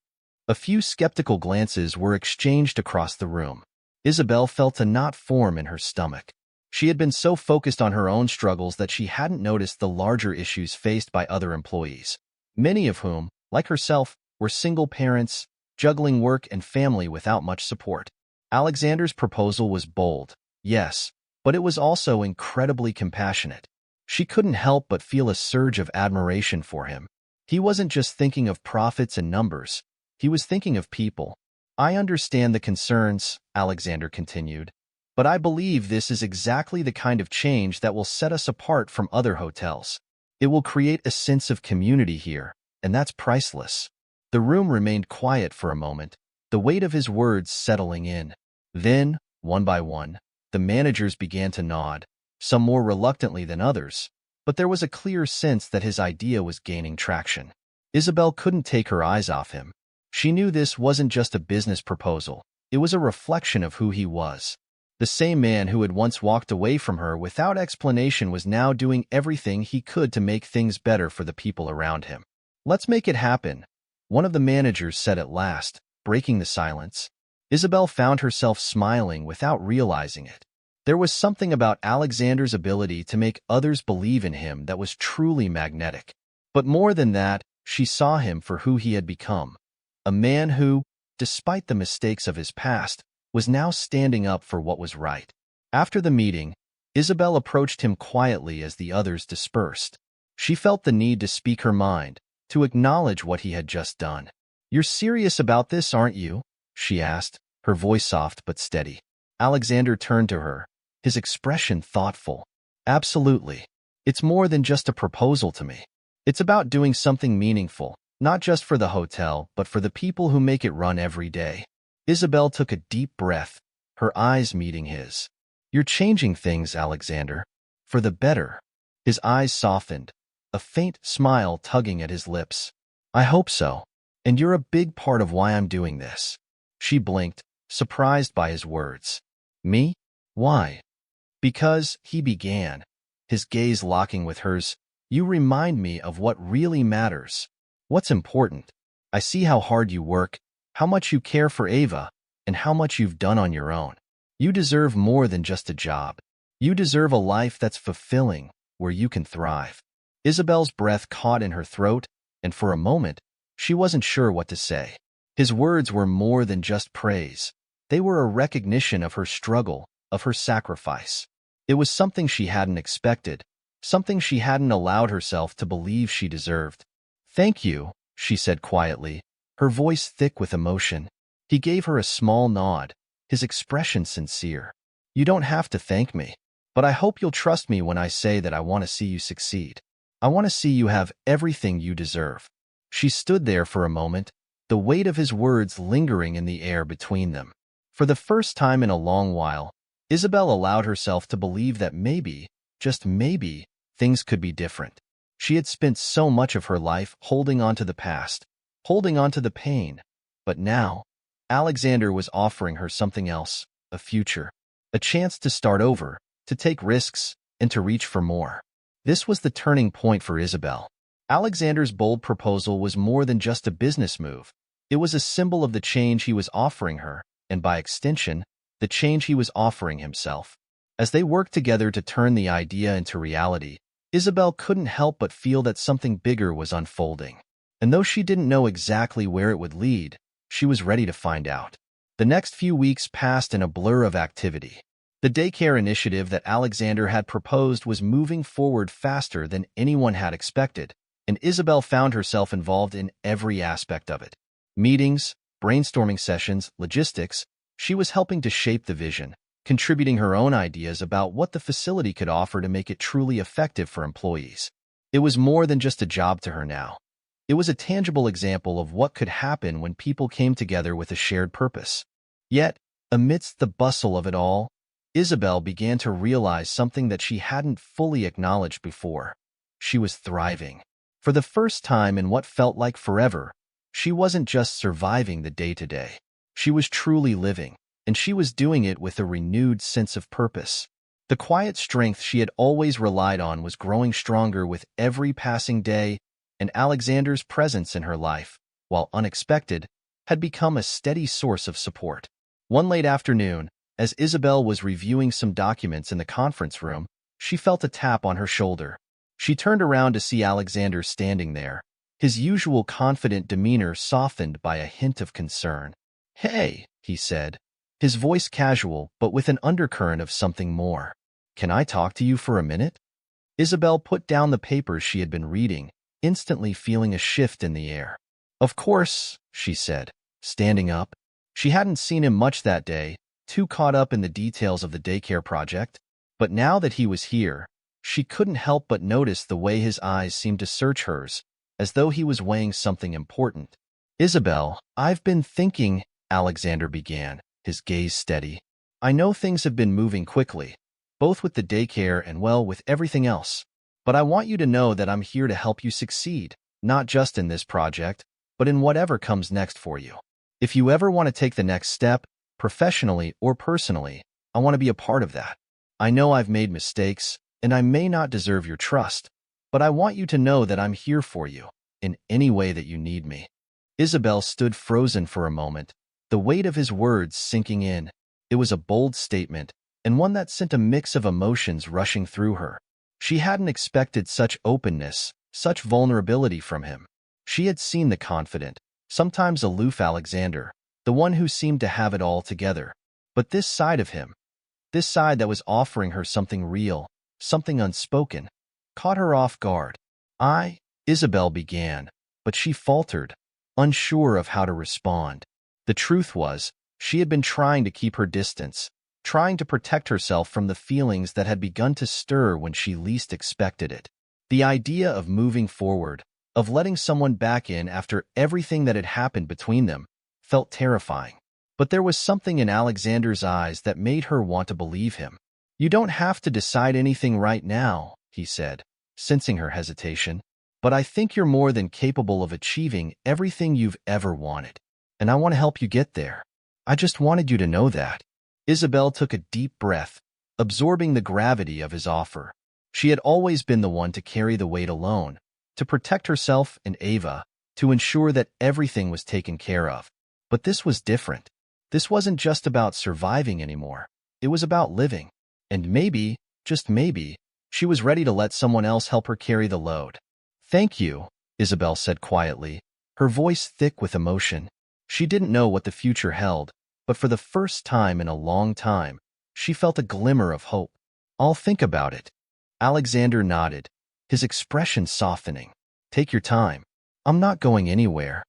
A few skeptical glances were exchanged across the room. Isabel felt a knot form in her stomach. She had been so focused on her own struggles that she hadn't noticed the larger issues faced by other employees, many of whom, like herself, were single parents, juggling work and family without much support. Alexander's proposal was bold, yes, but it was also incredibly compassionate. She couldn't help but feel a surge of admiration for him. He wasn't just thinking of profits and numbers. He was thinking of people. I understand the concerns, Alexander continued, but I believe this is exactly the kind of change that will set us apart from other hotels. It will create a sense of community here, and that's priceless. The room remained quiet for a moment, the weight of his words settling in. Then, one by one, the managers began to nod, some more reluctantly than others, but there was a clear sense that his idea was gaining traction. Isabel couldn't take her eyes off him. She knew this wasn't just a business proposal, it was a reflection of who he was. The same man who had once walked away from her without explanation was now doing everything he could to make things better for the people around him. Let's make it happen, one of the managers said at last, breaking the silence. Isabel found herself smiling without realizing it. There was something about Alexander's ability to make others believe in him that was truly magnetic. But more than that, she saw him for who he had become. A man who, despite the mistakes of his past, was now standing up for what was right. After the meeting, Isabel approached him quietly as the others dispersed. She felt the need to speak her mind, to acknowledge what he had just done. "You're serious about this, aren't you?" she asked, her voice soft but steady. Alexander turned to her, his expression thoughtful. "Absolutely. It's more than just a proposal to me. It's about doing something meaningful, not just for the hotel, but for the people who make it run every day." Isabel took a deep breath, her eyes meeting his. "You're changing things, Alexander. For the better." His eyes softened, a faint smile tugging at his lips. "I hope so. And you're a big part of why I'm doing this." She blinked, surprised by his words. "Me? Why?" "Because," he began, his gaze locking with hers, "you remind me of what really matters. What's important? I see how hard you work, how much you care for Ava, and how much you've done on your own. You deserve more than just a job. You deserve a life that's fulfilling, where you can thrive." Isabel's breath caught in her throat, and for a moment, she wasn't sure what to say. His words were more than just praise. They were a recognition of her struggle, of her sacrifice. It was something she hadn't expected, something she hadn't allowed herself to believe she deserved. "Thank you," she said quietly, her voice thick with emotion. He gave her a small nod, his expression sincere. "You don't have to thank me, but I hope you'll trust me when I say that I want to see you succeed. I want to see you have everything you deserve." She stood there for a moment, the weight of his words lingering in the air between them. For the first time in a long while, Isabel allowed herself to believe that maybe, just maybe, things could be different. She had spent so much of her life holding on to the past, holding on to the pain. But now, Alexander was offering her something else, a future, a chance to start over, to take risks, and to reach for more. This was the turning point for Isabel. Alexander's bold proposal was more than just a business move. It was a symbol of the change he was offering her, and by extension, the change he was offering himself. As they worked together to turn the idea into reality, Isabel couldn't help but feel that something bigger was unfolding. And though she didn't know exactly where it would lead, She was ready to find out. The next few weeks passed in a blur of activity. The daycare initiative that Alexander had proposed was moving forward faster than anyone had expected, and Isabel found herself involved in every aspect of it. Meetings, brainstorming sessions, logistics, she was helping to shape the vision, contributing her own ideas about what the facility could offer to make it truly effective for employees. It was more than just a job to her now. It was a tangible example of what could happen when people came together with a shared purpose. Yet, amidst the bustle of it all, Isabel began to realize something that she hadn't fully acknowledged before. She was thriving. For the first time in what felt like forever, she wasn't just surviving the day-to-day. She was truly living, and she was doing it with a renewed sense of purpose. The quiet strength she had always relied on was growing stronger with every passing day, and Alexander's presence in her life, while unexpected, had become a steady source of support. One late afternoon, as Isabel was reviewing some documents in the conference room, she felt a tap on her shoulder. She turned around to see Alexander standing there, his usual confident demeanor softened by a hint of concern. "Hey," he said, his voice casual but with an undercurrent of something more. "Can I talk to you for a minute?" Isabel put down the papers she had been reading, instantly feeling a shift in the air. "Of course," she said, standing up. She hadn't seen him much that day, too caught up in the details of the daycare project, but now that he was here, she couldn't help but notice the way his eyes seemed to search hers, as though he was weighing something important. "Isabel, I've been thinking," Alexander began, his gaze steady. "I know things have been moving quickly, both with the daycare and, well, with everything else. But I want you to know that I'm here to help you succeed, not just in this project, but in whatever comes next for you. If you ever want to take the next step, professionally or personally, I want to be a part of that. I know I've made mistakes, and I may not deserve your trust, but I want you to know that I'm here for you, in any way that you need me." Isabel stood frozen for a moment, the weight of his words sinking in. It was a bold statement, and one that sent a mix of emotions rushing through her. She hadn't expected such openness, such vulnerability from him. She had seen the confident, sometimes aloof Alexander, the one who seemed to have it all together. But this side of him, this side that was offering her something real, something unspoken, caught her off guard. Isabel began, but she faltered, unsure of how to respond. The truth was, she had been trying to keep her distance, trying to protect herself from the feelings that had begun to stir when she least expected it. The idea of moving forward, of letting someone back in after everything that had happened between them, felt terrifying. But there was something in Alexander's eyes that made her want to believe him. "You don't have to decide anything right now," he said, sensing her hesitation. "But I think you're more than capable of achieving everything you've ever wanted. And I want to help you get there. I just wanted you to know that." Isabel took a deep breath, absorbing the gravity of his offer. She had always been the one to carry the weight alone, to protect herself and Ava, to ensure that everything was taken care of. But this was different. This wasn't just about surviving anymore. It was about living. And maybe, just maybe, she was ready to let someone else help her carry the load. "Thank you," Isabel said quietly, her voice thick with emotion. She didn't know what the future held, but for the first time in a long time, she felt a glimmer of hope. "I'll think about it." Alexander nodded, his expression softening. "Take your time. I'm not going anywhere."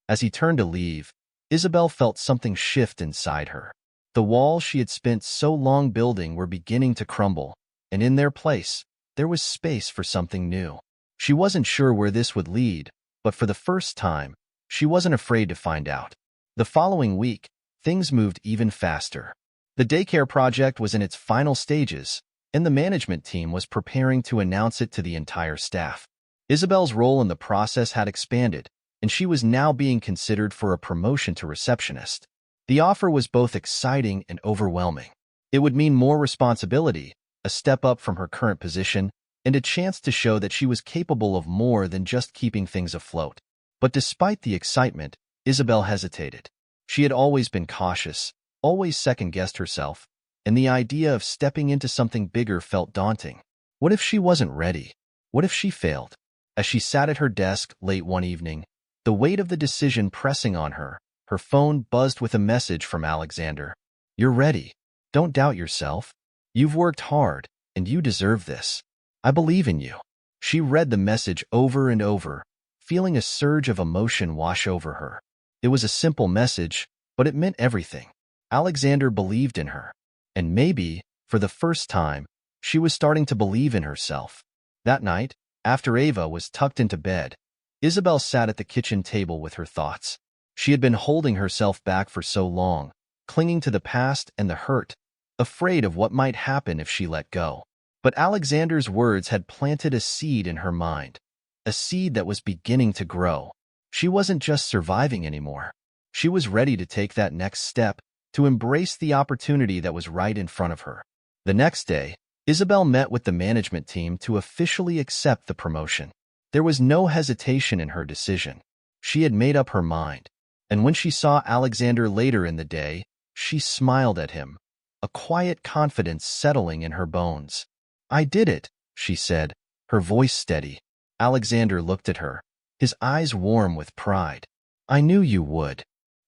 As he turned to leave, Isabel felt something shift inside her. The walls she had spent so long building were beginning to crumble, and in their place, there was space for something new. She wasn't sure where this would lead, but for the first time, she wasn't afraid to find out. The following week, things moved even faster. The daycare project was in its final stages, and the management team was preparing to announce it to the entire staff. Isabel's role in the process had expanded, and she was now being considered for a promotion to receptionist. The offer was both exciting and overwhelming. It would mean more responsibility, a step up from her current position, and a chance to show that she was capable of more than just keeping things afloat. But despite the excitement, Isabel hesitated. She had always been cautious, always second-guessed herself, and the idea of stepping into something bigger felt daunting. What if she wasn't ready? What if she failed? As she sat at her desk late one evening, the weight of the decision pressing on her, Her phone buzzed with a message from Alexander. "You're ready. Don't doubt yourself. You've worked hard, and you deserve this. I believe in you." She read the message over and over, feeling a surge of emotion wash over her. It was a simple message, but it meant everything. Alexander believed in her. And maybe, for the first time, she was starting to believe in herself. That night, after Ava was tucked into bed, Isabel sat at the kitchen table with her thoughts. She had been holding herself back for so long, clinging to the past and the hurt, afraid of what might happen if she let go. But Alexander's words had planted a seed in her mind, a seed that was beginning to grow. She wasn't just surviving anymore. She was ready to take that next step, to embrace the opportunity that was right in front of her. The next day, Isabel met with the management team to officially accept the promotion. There was no hesitation in her decision. She had made up her mind. And when she saw Alexander later in the day, she smiled at him, a quiet confidence settling in her bones. "I did it," she said, her voice steady. Alexander looked at her, his eyes warm with pride. "I knew you would."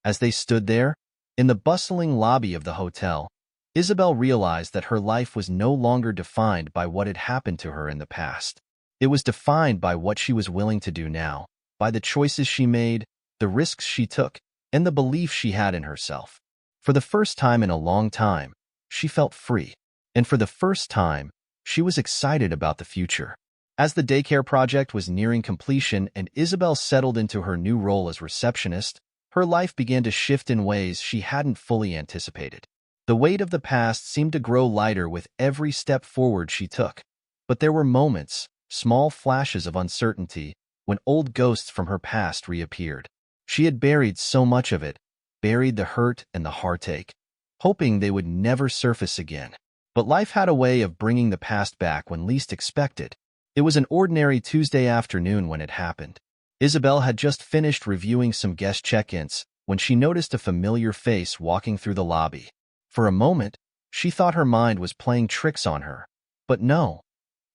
As they stood there, in the bustling lobby of the hotel, Isabel realized that her life was no longer defined by what had happened to her in the past. It was defined by what she was willing to do now, by the choices she made, the risks she took, and the belief she had in herself. For the first time in a long time, she felt free. And for the first time, she was excited about the future. As the daycare project was nearing completion and Isabel settled into her new role as receptionist, her life began to shift in ways she hadn't fully anticipated. The weight of the past seemed to grow lighter with every step forward she took. But there were moments, small flashes of uncertainty, when old ghosts from her past reappeared. She had buried so much of it, buried the hurt and the heartache, hoping they would never surface again. But life had a way of bringing the past back when least expected. It was an ordinary Tuesday afternoon when it happened. Isabel had just finished reviewing some guest check-ins when she noticed a familiar face walking through the lobby. For a moment, she thought her mind was playing tricks on her. But no,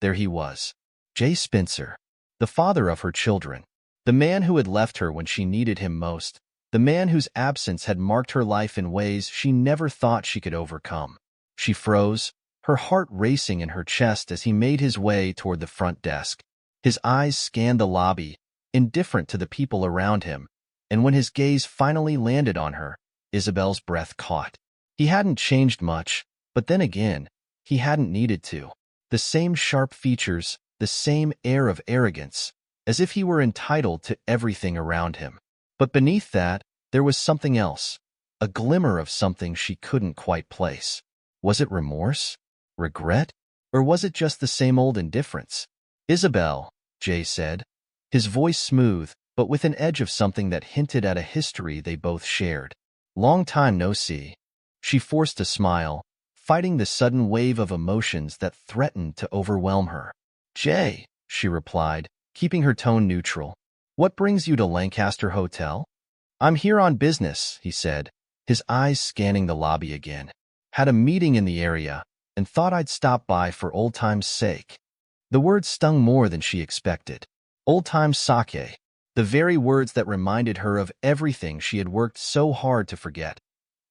there he was. Jay Spencer, the father of her children, the man who had left her when she needed him most, the man whose absence had marked her life in ways she never thought she could overcome. She froze, her heart racing in her chest as he made his way toward the front desk. His eyes scanned the lobby, indifferent to the people around him, and when his gaze finally landed on her, Isabel's breath caught. He hadn't changed much, but then again, he hadn't needed to. The same sharp features, the same air of arrogance, as if he were entitled to everything around him. But beneath that, there was something else, a glimmer of something she couldn't quite place. Was it remorse? Regret? Or was it just the same old indifference? "Isabel," Jay said, his voice smooth, but with an edge of something that hinted at a history they both shared. "Long time no see." She forced a smile, fighting the sudden wave of emotions that threatened to overwhelm her. "Jay," she replied, keeping her tone neutral. "What brings you to Lancaster Hotel?" "I'm here on business," he said, his eyes scanning the lobby again. "Had a meeting in the area, and thought I'd stop by for old time's sake." The words stung more than she expected. Old time's sake, the very words that reminded her of everything she had worked so hard to forget.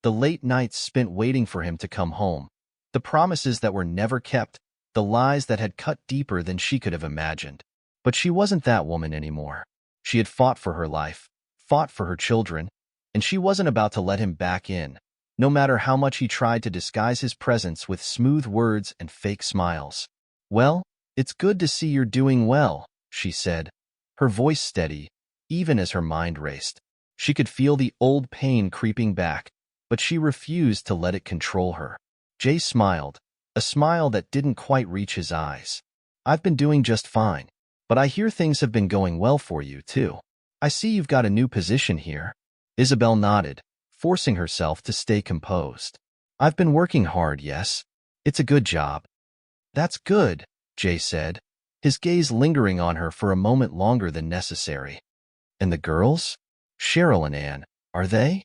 The late nights spent waiting for him to come home, the promises that were never kept, the lies that had cut deeper than she could have imagined. But she wasn't that woman anymore. She had fought for her life, fought for her children, and she wasn't about to let him back in, no matter how much he tried to disguise his presence with smooth words and fake smiles. "Well, it's good to see you're doing well," she said, her voice steady, even as her mind raced. She could feel the old pain creeping back, but she refused to let it control her. Jay smiled, a smile that didn't quite reach his eyes. "I've been doing just fine, but I hear things have been going well for you, too. I see you've got a new position here." Isabel nodded, forcing herself to stay composed. "I've been working hard, yes. It's a good job." "That's good," Jay said, his gaze lingering on her for a moment longer than necessary. "And the girls? Cheryl and Anne, are they?"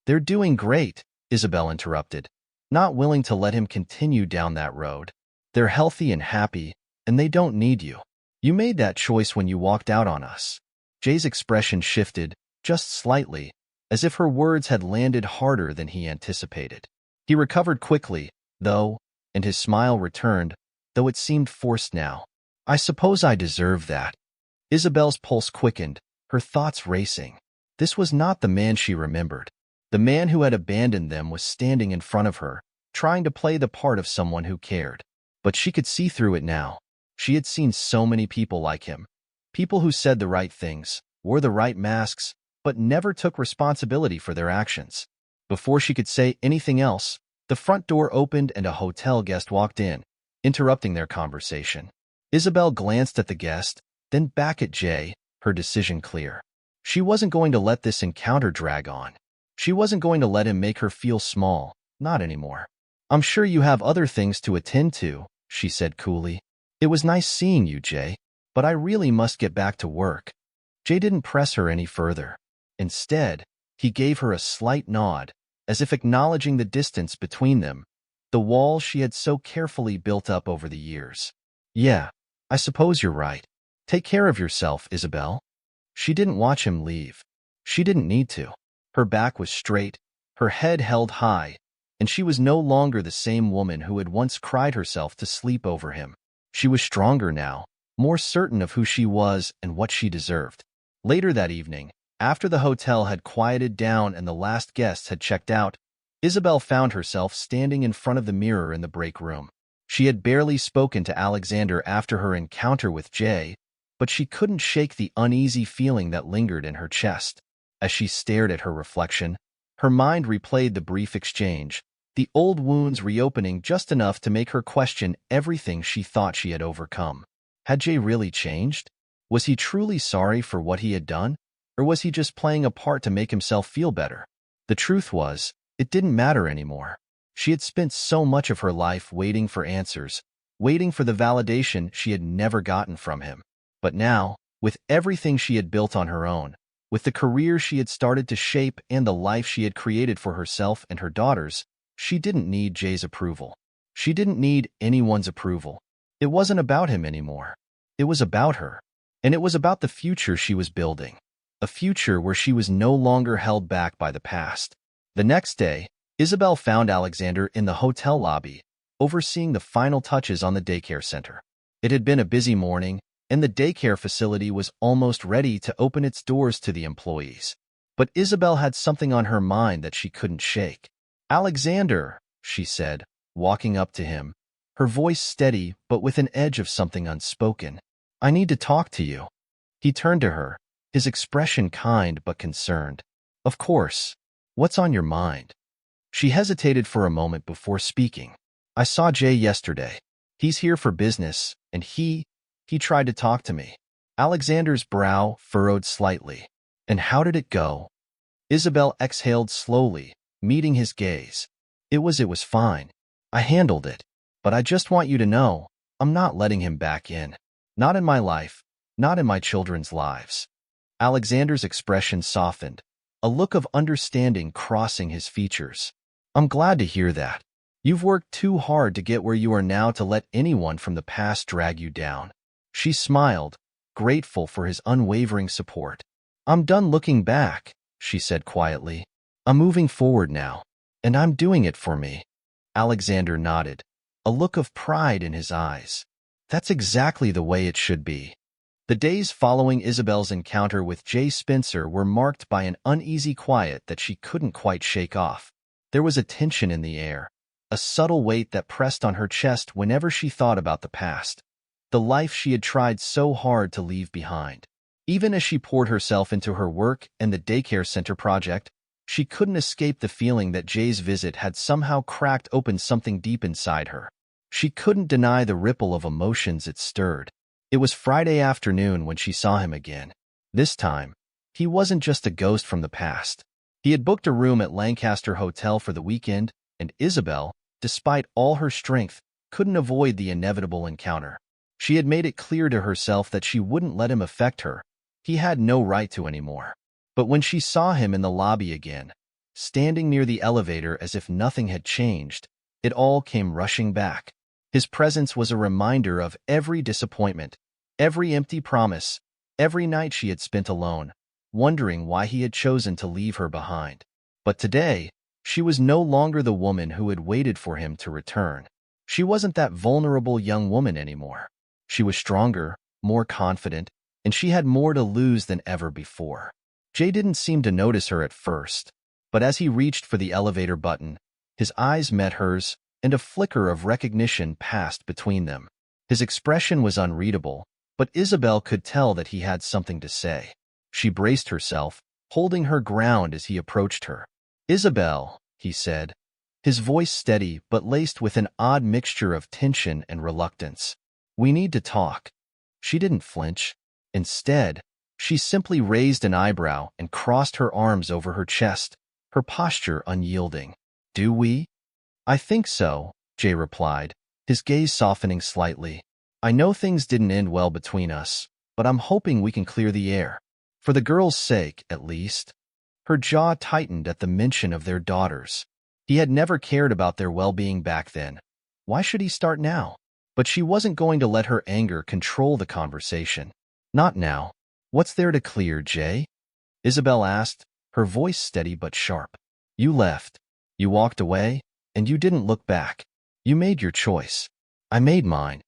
"They're doing great," Isabel interrupted, not willing to let him continue down that road. "They're healthy and happy, and they don't need you. You made that choice when you walked out on us." Jay's expression shifted, just slightly, as if her words had landed harder than he anticipated. He recovered quickly, though, and his smile returned, though it seemed forced now. I suppose I deserve that. Isabel's pulse quickened, her thoughts racing. This was not the man she remembered. The man who had abandoned them was standing in front of her, trying to play the part of someone who cared. But she could see through it now. She had seen so many people like him. People who said the right things, wore the right masks, but never took responsibility for their actions. Before she could say anything else, the front door opened and a hotel guest walked in, interrupting their conversation. Isabel glanced at the guest, then back at Jay, her decision clear. She wasn't going to let this encounter drag on. She wasn't going to let him make her feel small, not anymore. I'm sure you have other things to attend to, she said coolly. It was nice seeing you, Jay, but I really must get back to work. Jay didn't press her any further. Instead, he gave her a slight nod, as if acknowledging the distance between them, the wall she had so carefully built up over the years. Yeah, I suppose you're right. Take care of yourself, Isabel. She didn't watch him leave. She didn't need to. Her back was straight, her head held high, and she was no longer the same woman who had once cried herself to sleep over him. She was stronger now, more certain of who she was and what she deserved. Later that evening, after the hotel had quieted down and the last guests had checked out, Isabel found herself standing in front of the mirror in the break room. She had barely spoken to Alexander after her encounter with Jay, but she couldn't shake the uneasy feeling that lingered in her chest. As she stared at her reflection, her mind replayed the brief exchange, the old wounds reopening just enough to make her question everything she thought she had overcome. Had Jay really changed? Was he truly sorry for what he had done? Or was he just playing a part to make himself feel better? The truth was, it didn't matter anymore. She had spent so much of her life waiting for answers, waiting for the validation she had never gotten from him. But now, with everything she had built on her own, with the career she had started to shape and the life she had created for herself and her daughters, she didn't need Jay's approval. She didn't need anyone's approval. It wasn't about him anymore. It was about her. And it was about the future she was building. A future where she was no longer held back by the past. The next day, Isabel found Alexander in the hotel lobby, overseeing the final touches on the daycare center. It had been a busy morning, and the daycare facility was almost ready to open its doors to the employees. But Isabel had something on her mind that she couldn't shake. Alexander, she said, walking up to him, her voice steady but with an edge of something unspoken. I need to talk to you. He turned to her, his expression kind but concerned. Of course. What's on your mind? She hesitated for a moment before speaking. I saw Jay yesterday. He's here for business, and he tried to talk to me. Alexander's brow furrowed slightly. And how did it go? Isabel exhaled slowly, meeting his gaze. It was fine. I handled it. But I just want you to know, I'm not letting him back in. Not in my life, not in my children's lives. Alexander's expression softened, a look of understanding crossing his features. I'm glad to hear that. You've worked too hard to get where you are now to let anyone from the past drag you down. She smiled, grateful for his unwavering support. I'm done looking back, she said quietly. I'm moving forward now, and I'm doing it for me. Alexander nodded, a look of pride in his eyes. That's exactly the way it should be. The days following Isabel's encounter with Jay Spencer were marked by an uneasy quiet that she couldn't quite shake off. There was a tension in the air, a subtle weight that pressed on her chest whenever she thought about the past, the life she had tried so hard to leave behind. Even as she poured herself into her work and the daycare center project, she couldn't escape the feeling that Jay's visit had somehow cracked open something deep inside her. She couldn't deny the ripple of emotions it stirred. It was Friday afternoon when she saw him again. This time, he wasn't just a ghost from the past. He had booked a room at Lancaster Hotel for the weekend, and Isabel, despite all her strength, couldn't avoid the inevitable encounter. She had made it clear to herself that she wouldn't let him affect her. He had no right to anymore. But when she saw him in the lobby again, standing near the elevator as if nothing had changed, it all came rushing back. His presence was a reminder of every disappointment, every empty promise, every night she had spent alone, wondering why he had chosen to leave her behind. But today, she was no longer the woman who had waited for him to return. She wasn't that vulnerable young woman anymore. She was stronger, more confident, and she had more to lose than ever before. Jay didn't seem to notice her at first, but as he reached for the elevator button, his eyes met hers, and a flicker of recognition passed between them. His expression was unreadable, but Isabel could tell that he had something to say. She braced herself, holding her ground as he approached her. "Isabel," he said, his voice steady but laced with an odd mixture of tension and reluctance. "We need to talk." She didn't flinch. Instead, she simply raised an eyebrow and crossed her arms over her chest, her posture unyielding. "Do we?" "I think so," Jay replied, his gaze softening slightly. "I know things didn't end well between us, but I'm hoping we can clear the air. For the girls' sake, at least." Her jaw tightened at the mention of their daughters. He had never cared about their well-being back then. Why should he start now? But she wasn't going to let her anger control the conversation. "Not now." "What's there to clear, Jay?" Isabel asked, her voice steady but sharp. "You left. You walked away, and you didn't look back. You made your choice. I made mine."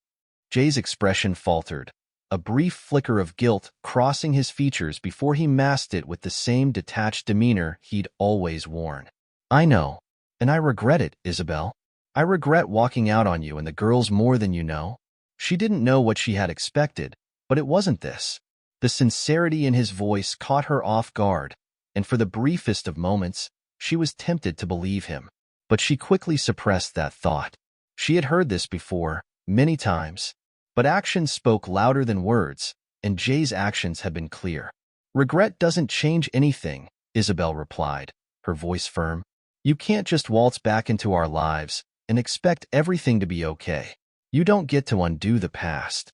Jay's expression faltered, a brief flicker of guilt crossing his features before he masked it with the same detached demeanor he'd always worn. "I know, and I regret it, Isabel. I regret walking out on you and the girls more than you know." She didn't know what she had expected, but it wasn't this. The sincerity in his voice caught her off guard, and for the briefest of moments, she was tempted to believe him. But she quickly suppressed that thought. She had heard this before, many times. But actions spoke louder than words, and Jay's actions had been clear. "Regret doesn't change anything," Isabel replied, her voice firm. "You can't just waltz back into our lives and expect everything to be okay. You don't get to undo the past."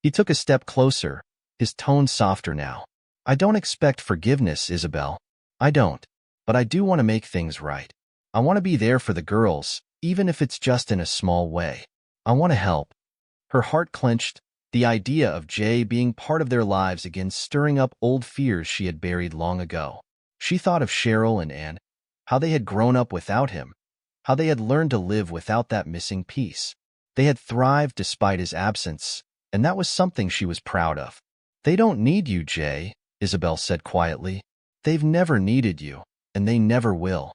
He took a step closer, his tone softer now. "I don't expect forgiveness, Isabel. I don't. But I do want to make things right. I want to be there for the girls, even if it's just in a small way. I want to help." Her heart clenched, the idea of Jay being part of their lives again stirring up old fears she had buried long ago. She thought of Cheryl and Anne, how they had grown up without him, how they had learned to live without that missing piece. They had thrived despite his absence, and that was something she was proud of. "They don't need you, Jay," Isabel said quietly. "They've never needed you, and they never will."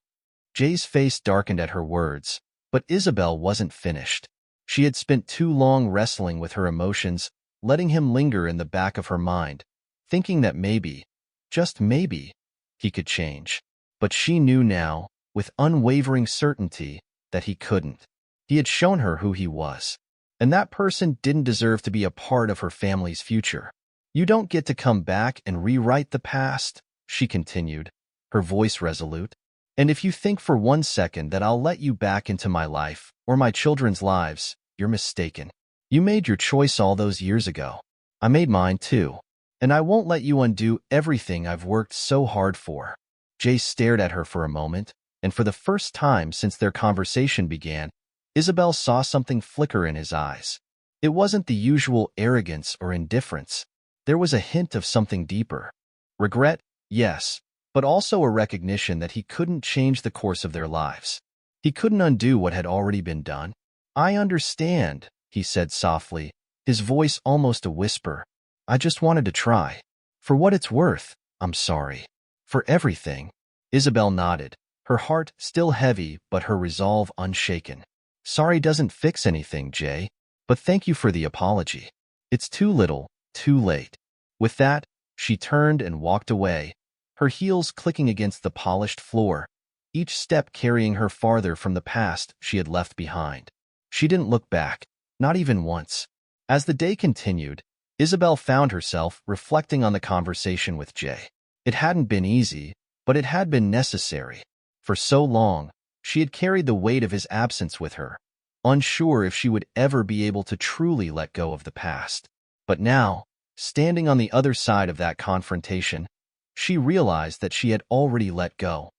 Jay's face darkened at her words, but Isabel wasn't finished. She had spent too long wrestling with her emotions, letting him linger in the back of her mind, thinking that maybe, just maybe, he could change. But she knew now, with unwavering certainty, that he couldn't. He had shown her who he was, and that person didn't deserve to be a part of her family's future. "You don't get to come back and rewrite the past," she continued, her voice resolute. "And if you think for one second that I'll let you back into my life or my children's lives, you're mistaken. You made your choice all those years ago. I made mine too, and I won't let you undo everything I've worked so hard for." Jay stared at her for a moment, and for the first time since their conversation began, Isabel saw something flicker in his eyes. It wasn't the usual arrogance or indifference. There was a hint of something deeper. Regret, yes, but also a recognition that he couldn't change the course of their lives. He couldn't undo what had already been done. "I understand," he said softly, his voice almost a whisper. "I just wanted to try. For what it's worth, I'm sorry. For everything." Isabel nodded, her heart still heavy but her resolve unshaken. "Sorry doesn't fix anything, Jay, but thank you for the apology. It's too little, too late." With that, she turned and walked away, her heels clicking against the polished floor, each step carrying her farther from the past she had left behind. She didn't look back, not even once. As the day continued, Isabel found herself reflecting on the conversation with Jay. It hadn't been easy, but it had been necessary. For so long, she had carried the weight of his absence with her, unsure if she would ever be able to truly let go of the past. But now, standing on the other side of that confrontation, she realized that she had already let go.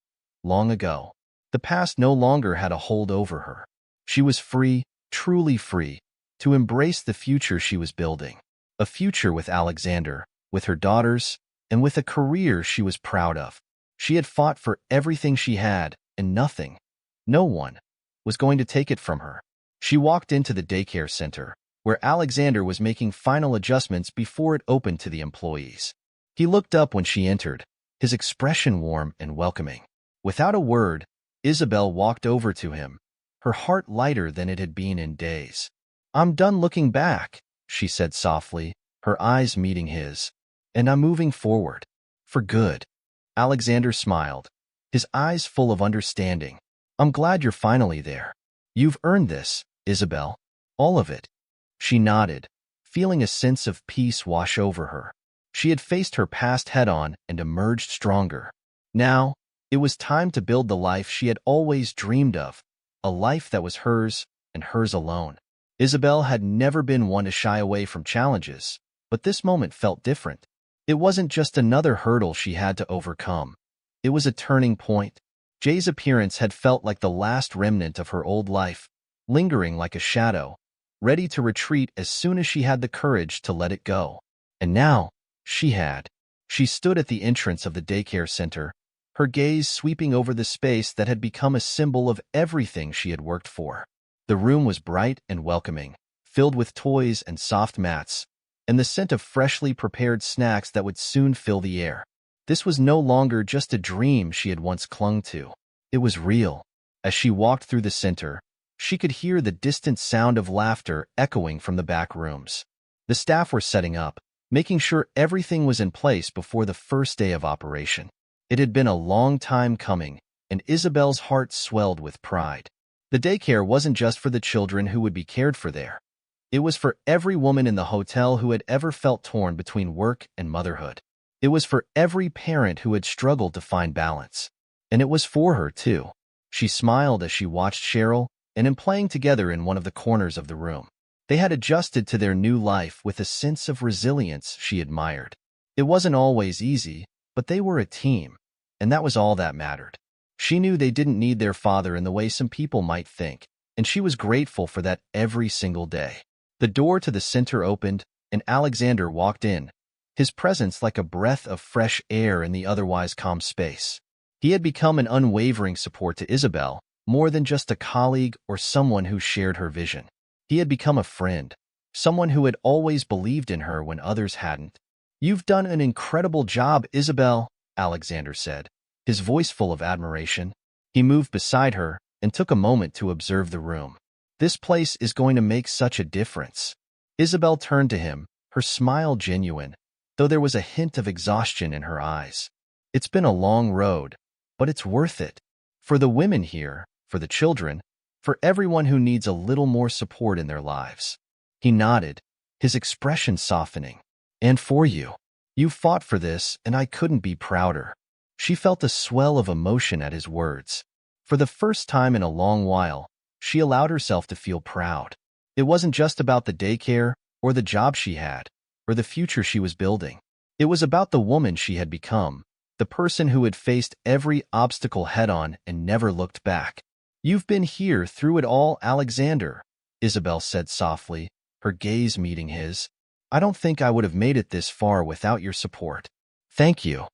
Long ago, the past no longer had a hold over her. She was free, truly free, to embrace the future she was building. A future with Alexander, with her daughters, and with a career she was proud of. She had fought for everything she had, and nothing, no one, was going to take it from her. She walked into the daycare center, where Alexander was making final adjustments before it opened to the employees. He looked up when she entered, his expression warm and welcoming. Without a word, Isabel walked over to him, her heart lighter than it had been in days. "I'm done looking back," she said softly, her eyes meeting his, "and I'm moving forward. For good." Alexander smiled, his eyes full of understanding. "I'm glad you're finally there. You've earned this, Isabel. All of it." She nodded, feeling a sense of peace wash over her. She had faced her past head-on and emerged stronger. Now, it was time to build the life she had always dreamed of, a life that was hers and hers alone. Isabel had never been one to shy away from challenges, but this moment felt different. It wasn't just another hurdle she had to overcome. It was a turning point. Jay's appearance had felt like the last remnant of her old life, lingering like a shadow, ready to retreat as soon as she had the courage to let it go. And now, she had. She stood at the entrance of the daycare center, her gaze sweeping over the space that had become a symbol of everything she had worked for. The room was bright and welcoming, filled with toys and soft mats, and the scent of freshly prepared snacks that would soon fill the air. This was no longer just a dream she had once clung to. It was real. As she walked through the center, she could hear the distant sound of laughter echoing from the back rooms. The staff were setting up, making sure everything was in place before the first day of operation. It had been a long time coming, and Isabel's heart swelled with pride. The daycare wasn't just for the children who would be cared for there. It was for every woman in the hotel who had ever felt torn between work and motherhood. It was for every parent who had struggled to find balance. And it was for her, too. She smiled as she watched Cheryl and him playing together in one of the corners of the room. They had adjusted to their new life with a sense of resilience she admired. It wasn't always easy, but they were a team, and that was all that mattered. She knew they didn't need their father in the way some people might think, and she was grateful for that every single day. The door to the center opened, and Alexander walked in, his presence like a breath of fresh air in the otherwise calm space. He had become an unwavering support to Isabel, more than just a colleague or someone who shared her vision. He had become a friend, someone who had always believed in her when others hadn't. "You've done an incredible job, Isabel," Alexander said, his voice full of admiration. He moved beside her and took a moment to observe the room. "This place is going to make such a difference." Isabel turned to him, her smile genuine, though there was a hint of exhaustion in her eyes. "It's been a long road, but it's worth it. For the women here, for the children, for everyone who needs a little more support in their lives." He nodded, his expression softening. "And for you. You fought for this, and I couldn't be prouder." She felt a swell of emotion at his words. For the first time in a long while, she allowed herself to feel proud. It wasn't just about the daycare, or the job she had, or the future she was building. It was about the woman she had become, the person who had faced every obstacle head-on and never looked back. "You've been here through it all, Alexander," Isabel said softly, her gaze meeting his. "I don't think I would have made it this far without your support." "Thank you."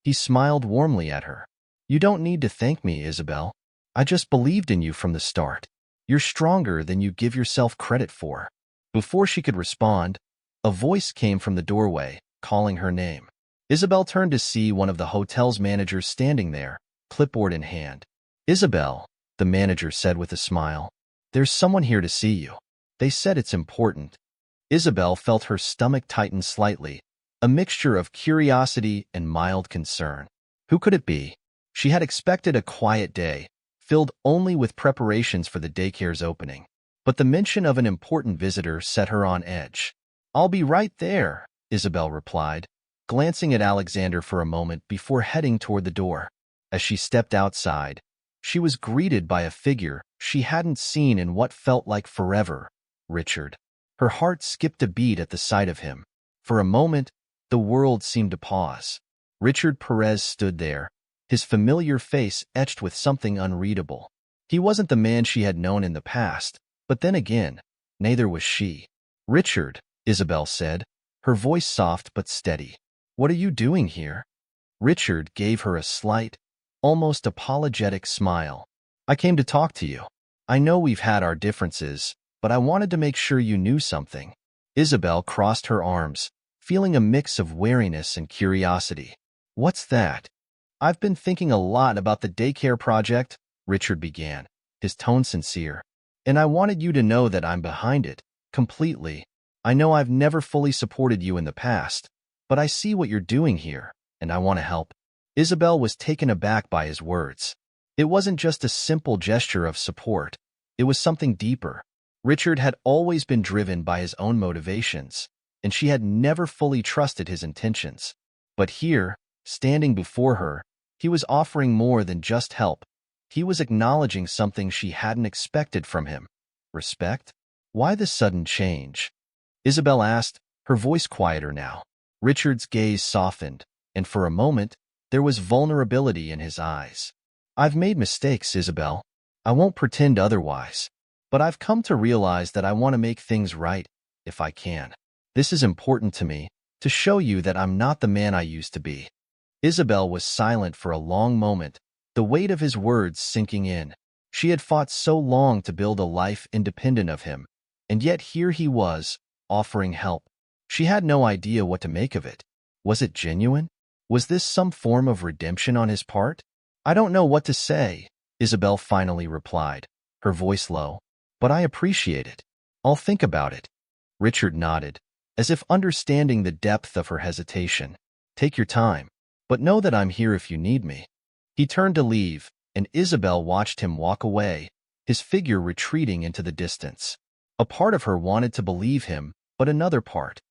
He smiled warmly at her. "You don't need to thank me, Isabel. I just believed in you from the start. You're stronger than you give yourself credit for." Before she could respond, a voice came from the doorway, calling her name. Isabel turned to see one of the hotel's managers standing there, clipboard in hand. "Isabel," the manager said with a smile, "there's someone here to see you. They said it's important." Isabel felt her stomach tighten slightly, a mixture of curiosity and mild concern. Who could it be? She had expected a quiet day, filled only with preparations for the daycare's opening. But the mention of an important visitor set her on edge. "I'll be right there," Isabel replied, glancing at Alexander for a moment before heading toward the door. As she stepped outside, she was greeted by a figure she hadn't seen in what felt like forever, Richard. Her heart skipped a beat at the sight of him. For a moment, the world seemed to pause. Richard Perez stood there, his familiar face etched with something unreadable. He wasn't the man she had known in the past, but then again, neither was she. "Richard," Isabel said, her voice soft but steady. What are you doing here? Richard gave her a slight, almost apologetic smile. I came to talk to you. I know we've had our differences, but I wanted to make sure you knew something. Isabel crossed her arms, feeling a mix of wariness and curiosity. What's that? I've been thinking a lot about the daycare project, Richard began, his tone sincere. And I wanted you to know that I'm behind it, completely. I know I've never fully supported you in the past, but I see what you're doing here, and I want to help. Isabel was taken aback by his words. It wasn't just a simple gesture of support. It was something deeper. Richard had always been driven by his own motivations, and she had never fully trusted his intentions. But here, standing before her, he was offering more than just help. He was acknowledging something she hadn't expected from him. Respect? Why the sudden change? Isabel asked, her voice quieter now. Richard's gaze softened, and for a moment, there was vulnerability in his eyes. I've made mistakes, Isabel. I won't pretend otherwise. But I've come to realize that I want to make things right, if I can. This is important to me, to show you that I'm not the man I used to be. Isabel was silent for a long moment, the weight of his words sinking in. She had fought so long to build a life independent of him, and yet here he was, offering help. She had no idea what to make of it. Was it genuine? Was this some form of redemption on his part? I don't know what to say, Isabel finally replied, her voice low. But I appreciate it. I'll think about it. Richard nodded, as if understanding the depth of her hesitation. Take your time, but know that I'm here if you need me. He turned to leave, and Isabel watched him walk away, his figure retreating into the distance. A part of her wanted to believe him, but another part,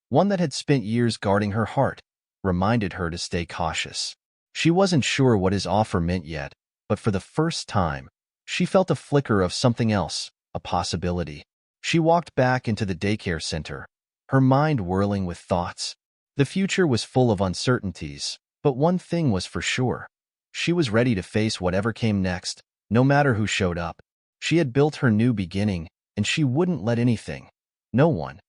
one that had spent years guarding her heart, reminded her to stay cautious. She wasn't sure what his offer meant yet, but for the first time, she felt a flicker of something else, a possibility. She walked back into the daycare center, her mind whirling with thoughts. The future was full of uncertainties, but one thing was for sure. She was ready to face whatever came next, no matter who showed up. She had built her new beginning, and she wouldn't let anything, no one,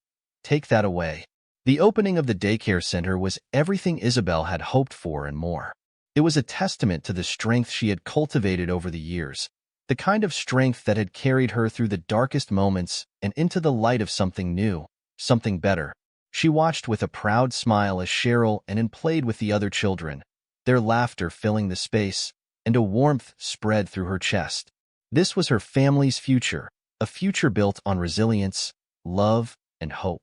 take that away. The opening of the daycare center was everything Isabel had hoped for and more. It was a testament to the strength she had cultivated over the years, the kind of strength that had carried her through the darkest moments and into the light of something new, something better. She watched with a proud smile as Cheryl and Ann played with the other children, their laughter filling the space, and a warmth spread through her chest. This was her family's future, a future built on resilience, love, and hope.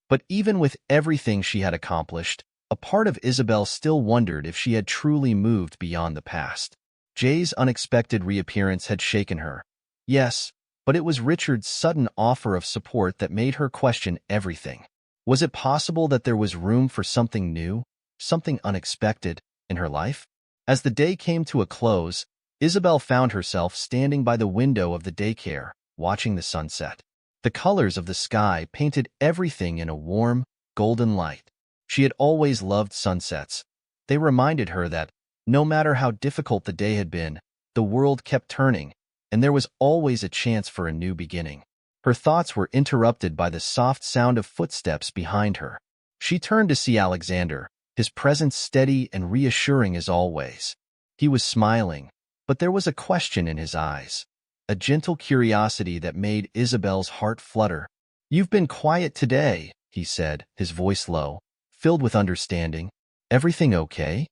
But even with everything she had accomplished, a part of Isabel still wondered if she had truly moved beyond the past. Jay's unexpected reappearance had shaken her. Yes, but it was Richard's sudden offer of support that made her question everything. Was it possible that there was room for something new, something unexpected, in her life? As the day came to a close, Isabel found herself standing by the window of the daycare, watching the sunset. The colors of the sky painted everything in a warm, golden light. She had always loved sunsets. They reminded her that, no matter how difficult the day had been, the world kept turning, and there was always a chance for a new beginning. Her thoughts were interrupted by the soft sound of footsteps behind her. She turned to see Alexander, his presence steady and reassuring as always. He was smiling, but there was a question in his eyes, a gentle curiosity that made Isabel's heart flutter. "You've been quiet today," he said, his voice low, filled with understanding. "Everything okay?"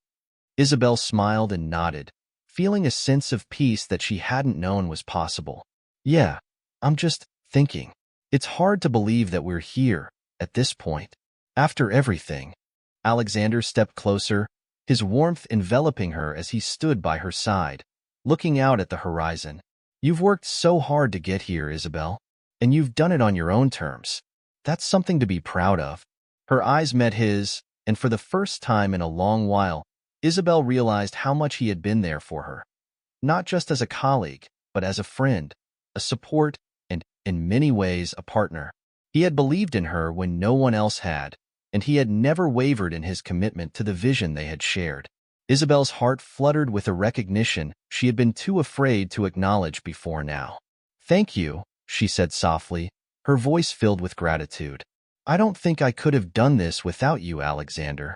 Isabel smiled and nodded, feeling a sense of peace that she hadn't known was possible. "Yeah, I'm just thinking. It's hard to believe that we're here, at this point. After everything." Alexander stepped closer, his warmth enveloping her as he stood by her side, looking out at the horizon. "You've worked so hard to get here, Isabel, and you've done it on your own terms. That's something to be proud of." Her eyes met his, and for the first time in a long while, Isabel realized how much he had been there for her. Not just as a colleague, but as a friend, a support, and, in many ways, a partner. He had believed in her when no one else had, and he had never wavered in his commitment to the vision they had shared. Isabel's heart fluttered with a recognition she had been too afraid to acknowledge before now. "Thank you," she said softly, her voice filled with gratitude. "I don't think I could have done this without you, Alexander."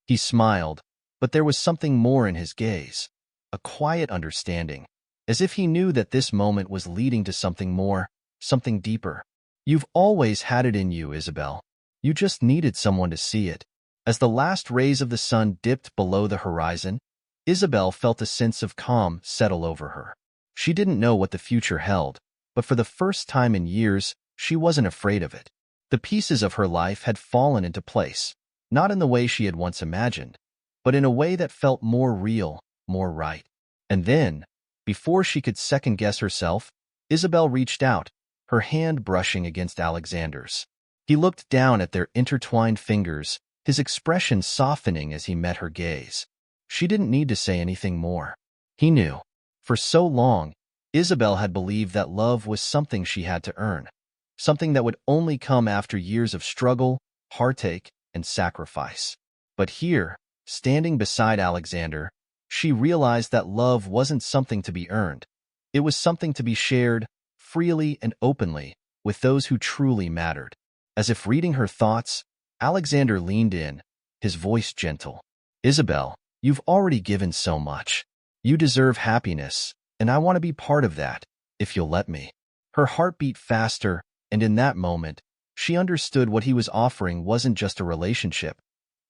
He smiled, but there was something more in his gaze, a quiet understanding, as if he knew that this moment was leading to something more, something deeper. You've always had it in you, Isabel. You just needed someone to see it. As the last rays of the sun dipped below the horizon, Isabel felt a sense of calm settle over her. She didn't know what the future held, but for the first time in years, she wasn't afraid of it. The pieces of her life had fallen into place, not in the way she had once imagined, but in a way that felt more real, more right. And then, before she could second-guess herself, Isabel reached out, her hand brushing against Alexander's. He looked down at their intertwined fingers, his expression softening as he met her gaze. She didn't need to say anything more. He knew. For so long, Isabel had believed that love was something she had to earn, something that would only come after years of struggle, heartache, and sacrifice. But here, standing beside Alexander, she realized that love wasn't something to be earned. It was something to be shared, freely and openly, with those who truly mattered. As if reading her thoughts, Alexander leaned in, his voice gentle. Isabel, you've already given so much. You deserve happiness, and I want to be part of that, if you'll let me. Her heart beat faster, and in that moment, she understood what he was offering wasn't just a relationship.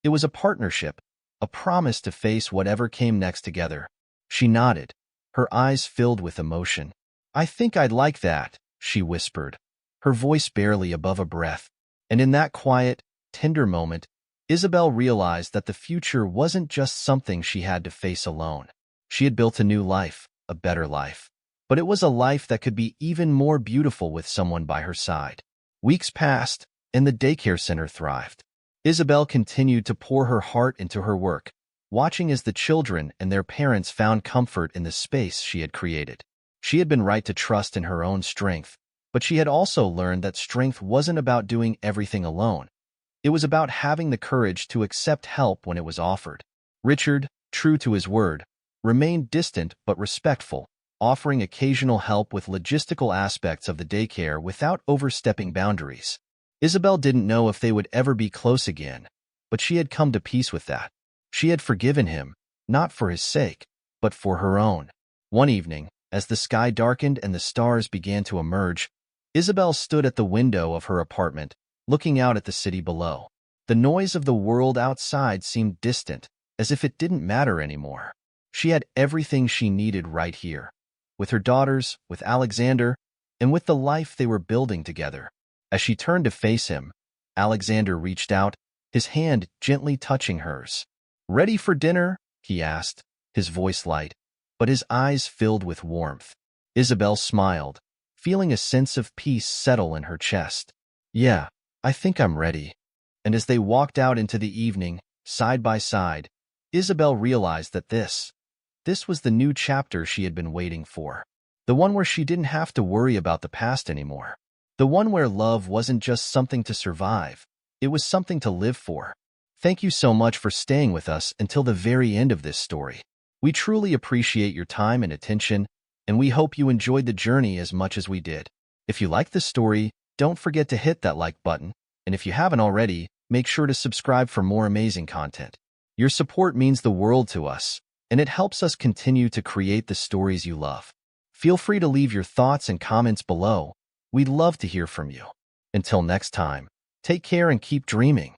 It was a partnership, a promise to face whatever came next together. She nodded, her eyes filled with emotion. I think I'd like that, she whispered, her voice barely above a breath. And in that quiet, tender moment, Isabel realized that the future wasn't just something she had to face alone. She had built a new life, a better life. But it was a life that could be even more beautiful with someone by her side. Weeks passed, and the daycare center thrived. Isabel continued to pour her heart into her work, watching as the children and their parents found comfort in the space she had created. She had been right to trust in her own strength, but she had also learned that strength wasn't about doing everything alone. It was about having the courage to accept help when it was offered. Richard, true to his word, remained distant but respectful, offering occasional help with logistical aspects of the daycare without overstepping boundaries. Isabel didn't know if they would ever be close again, but she had come to peace with that. She had forgiven him, not for his sake, but for her own. One evening, as the sky darkened and the stars began to emerge, Isabel stood at the window of her apartment, looking out at the city below. The noise of the world outside seemed distant, as if it didn't matter anymore. She had everything she needed right here, with her daughters, with Alexander, and with the life they were building together. As she turned to face him, Alexander reached out, his hand gently touching hers. "Ready for dinner?" he asked, his voice light, but his eyes filled with warmth. Isabel smiled, feeling a sense of peace settle in her chest. "Yeah, I think I'm ready." And as they walked out into the evening, side by side, Isabel realized that this was the new chapter she had been waiting for. The one where she didn't have to worry about the past anymore. The one where love wasn't just something to survive, it was something to live for. Thank you so much for staying with us until the very end of this story. We truly appreciate your time and attention, and we hope you enjoyed the journey as much as we did. If you liked the story, don't forget to hit that like button, and if you haven't already, make sure to subscribe for more amazing content. Your support means the world to us, and it helps us continue to create the stories you love. Feel free to leave your thoughts and comments below. We'd love to hear from you. Until next time, take care and keep dreaming.